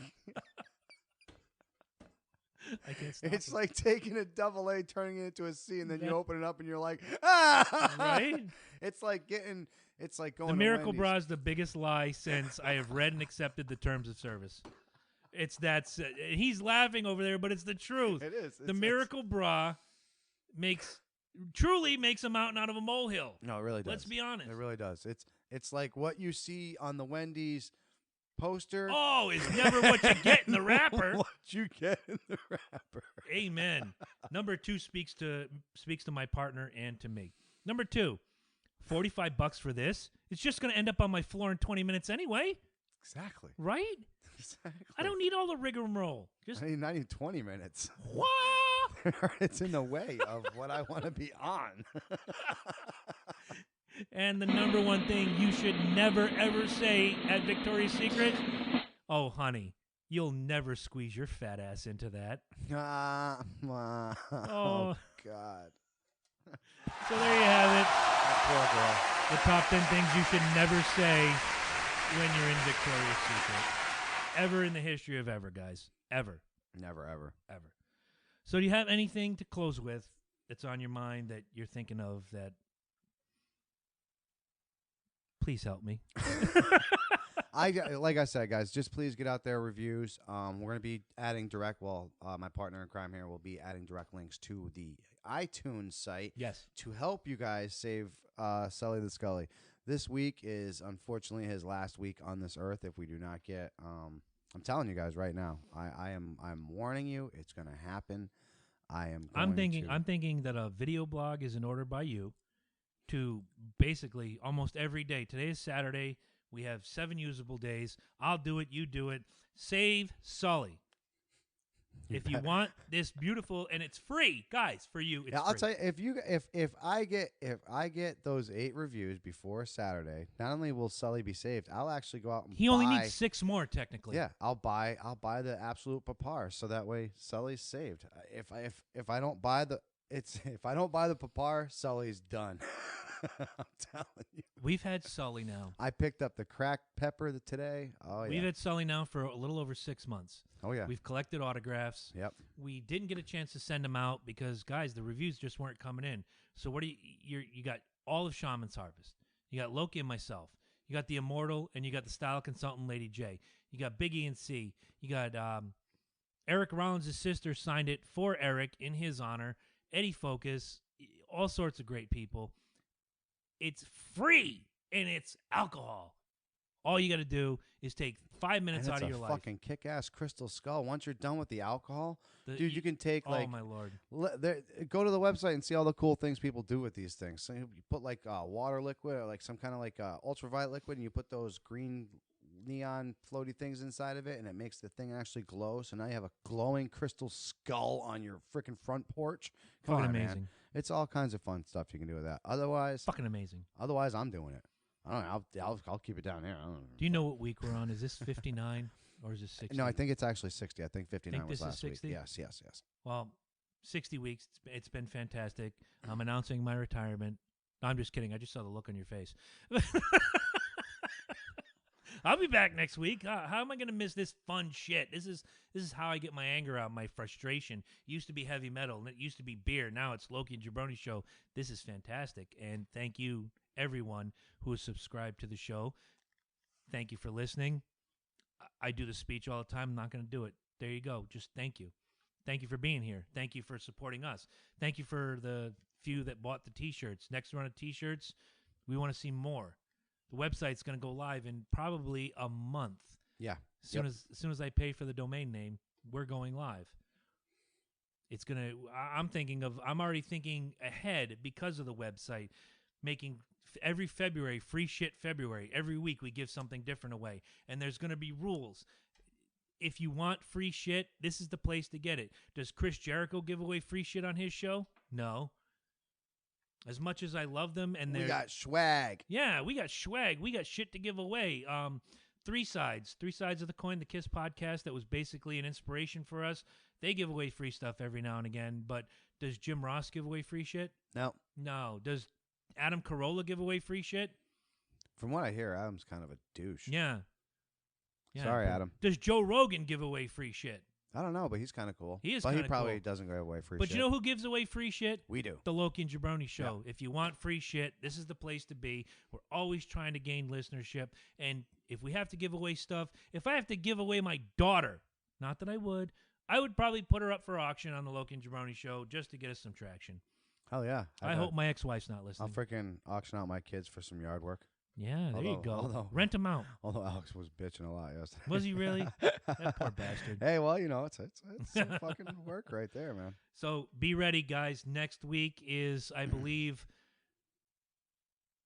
I can't stop it's it. like taking a double A, turning it into a C, and then you open it up and you're like, ah! Right? It's like getting. It's like going. The to Miracle Wendy's. Bra is the biggest lie since I have read and accepted the terms of service. It's that's he's laughing over there, but it's the truth. It is. The Miracle Bra truly makes a mountain out of a molehill. No, it really does. Let's be honest. It really does. It's like what you see on the Wendy's poster. Oh, it's never what you get in the wrapper. What you get in the wrapper. Amen. Number 2 speaks to my partner and to me. Number 2, $45 for this. It's just going to end up on my floor in 20 minutes anyway, Exactly. right? Exactly. I don't need all the rigmarole. Just Not even 20 minutes. wah! It's in the way of what I want to be on. And the number 1 thing you should never ever say at Victoria's Secret, oh honey, you'll never squeeze your fat ass into that. Oh, Oh. God. So there you have it. That poor girl. The top 10 things you should never say when you're in Victoria's Secret. Ever in the history of ever, guys. Ever. Never, ever. Ever. So do you have anything to close with that's on your mind that you're thinking of that? Please help me. Like I said, guys, just please get out there reviews. We're gonna be adding direct. Well, my partner in crime here will be adding direct links to the iTunes site. Yes. To help you guys save Sully the Scully. This week is unfortunately his last week on this earth. If we do not get, I'm telling you guys right now, I'm warning you, it's gonna happen. I'm thinking that a video blog is in order by you to basically almost every day. Today is Saturday. We have 7 usable days. I'll do it. You do it. Save Sully. If you want this beautiful, and it's free, guys, for you. It's Yeah, I'll free. tell you if I get those 8 reviews before Saturday, not only will Sully be saved, I'll actually go out and He only needs 6 more, technically. Yeah, I'll buy the absolute papar, so that way Sully's saved. If I don't buy the papar, Sully's done. I'm telling you. We've had Sully now. I picked up the cracked pepper today. Oh yeah. We've had Sully now for a little over 6 months. Oh yeah. We've collected autographs. Yep. We didn't get a chance to send them out because, guys, the reviews just weren't coming in. So what do you got all of Shaman's Harvest. You got Loki and myself. You got the Immortal, and you got the style consultant, Lady J. You got Big E and C. You got Eric Rollins' sister signed it for Eric in his honor. Eddie Focus, all sorts of great people. It's free, and it's alcohol. All you got to do is take 5 minutes And out of it's your a life. fucking kick-ass crystal skull. Once you're done with the alcohol, The- dude, you can take oh, like my Lord. go to the website and see all the cool things people do with these things. So you put like water liquid or like some kind of like ultraviolet liquid, and you put those green neon floaty things inside of it, and it makes the thing actually glow. So now you have a glowing crystal skull on your freaking front porch. Come Fucking on, amazing. man. It's all kinds of fun stuff you can do with that. Otherwise, Fucking amazing. I'm doing it. I don't know. I'll keep it down here. I don't know. Do you know what week we're on? Is this 59 or is this 60? No, I think it's actually 60. I think 59 Think was this is last week. 60? Yes. Well, 60 weeks. It's been fantastic. I'm announcing my retirement. No, I'm just kidding. I just saw the look on your face. I'll be back next week. How am I going to miss this fun shit? This is how I get my anger out, my frustration. It used to be heavy metal, and it used to be beer. Now it's Loki and Jabroni show. This is fantastic, and thank you, everyone who has subscribed to the show. Thank you for listening. I do the speech all the time. I'm not going to do it. There you go. Just thank you. Thank you for being here. Thank you for supporting us. Thank you for the few that bought the T-shirts. Next run of T-shirts, we want to see more. The website's going to go live in probably a month. Yeah. As soon as I pay for the domain name, we're going live. It's going to I'm already thinking ahead because of the website, making every February free shit February. Every week we give something different away, and there's going to be rules. If you want free shit, this is the place to get it. Does Chris Jericho give away free shit on his show? No. As much as I love them, and we got swag. Yeah, we got swag. We got shit to give away. Three sides of the coin. The Kiss podcast that was basically an inspiration for us. They give away free stuff every now and again. But does Jim Ross give away free shit? No. Does Adam Carolla give away free shit? From what I hear, Adam's kind of a douche. Yeah. Sorry, Adam. Does Joe Rogan give away free shit? I don't know, but he's kind of cool. He is but kind he of probably cool. doesn't give away free But shit. you know who gives away free shit? We do. The Loki and Jabroni show. Yeah. If you want free shit, this is the place to be. We're always trying to gain listenership. And if we have to give away stuff, if I have to give away my daughter, not that I would probably put her up for auction on the Loki and Jabroni show just to get us some traction. Hell yeah. I hope my ex-wife's not listening. I'll freaking auction out my kids for some yard work. Yeah, there you go. Rent them out. Although Alex was bitching a lot yesterday. Was he really? That poor bastard. Hey, well, you know, it's some fucking work right there, man. So be ready, guys. Next week is, I believe,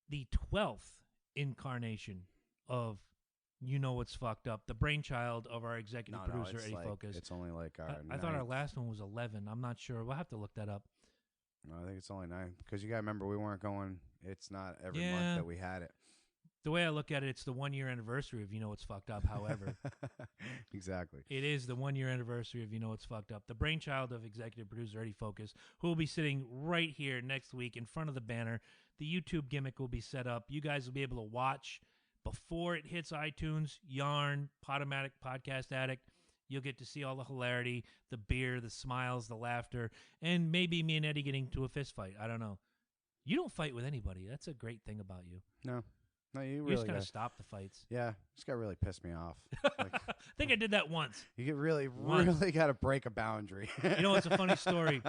the 12th incarnation of You Know What's Fucked Up, the brainchild of our executive producer, Eddie Focus. It's only like our I thought our last one was 11. I'm not sure. We'll have to look that up. No, I think it's only 9. Because you got to remember, we weren't going, it's not every month that we had it. The way I look at it, it's the 1 year anniversary of You Know What's Fucked Up, however. Exactly. It is the 1 year anniversary of You Know What's Fucked Up. The brainchild of executive producer Eddie Focus, who will be sitting right here next week in front of the banner. The YouTube gimmick will be set up. You guys will be able to watch before it hits iTunes, Yarn, Podomatic, Podcast Addict. You'll get to see all the hilarity, the beer, the smiles, the laughter, and maybe me and Eddie getting to a fist fight. I don't know. You don't fight with anybody. That's a great thing about you. No, you You really just kind got of stop the fights. Yeah, just got to really piss me off. Like, I think I did that once. you get really got to break a boundary. You know, it's a funny story.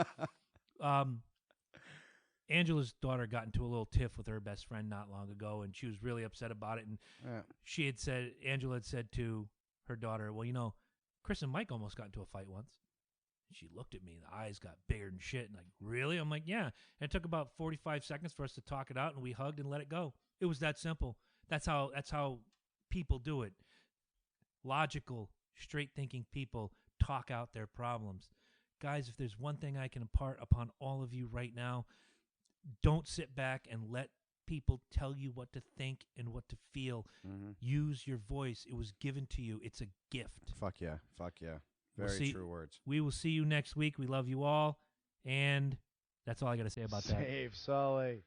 Angela's daughter got into a little tiff with her best friend not long ago, and she was really upset about it. And Angela had said to her daughter, well, you know, Chris and Mike almost got into a fight once. She looked at me, the eyes got bigger and shit. And like, really? I'm like, yeah. And it took about 45 seconds for us to talk it out, and we hugged and let it go. It was that simple. That's how people do it. Logical, straight-thinking people talk out their problems. Guys, if there's one thing I can impart upon all of you right now, don't sit back and let people tell you what to think and what to feel. Mm-hmm. Use your voice. It was given to you. It's a gift. Fuck yeah. Very true words. We will see you next week. We love you all. And that's all I got to say about that. Save Sully.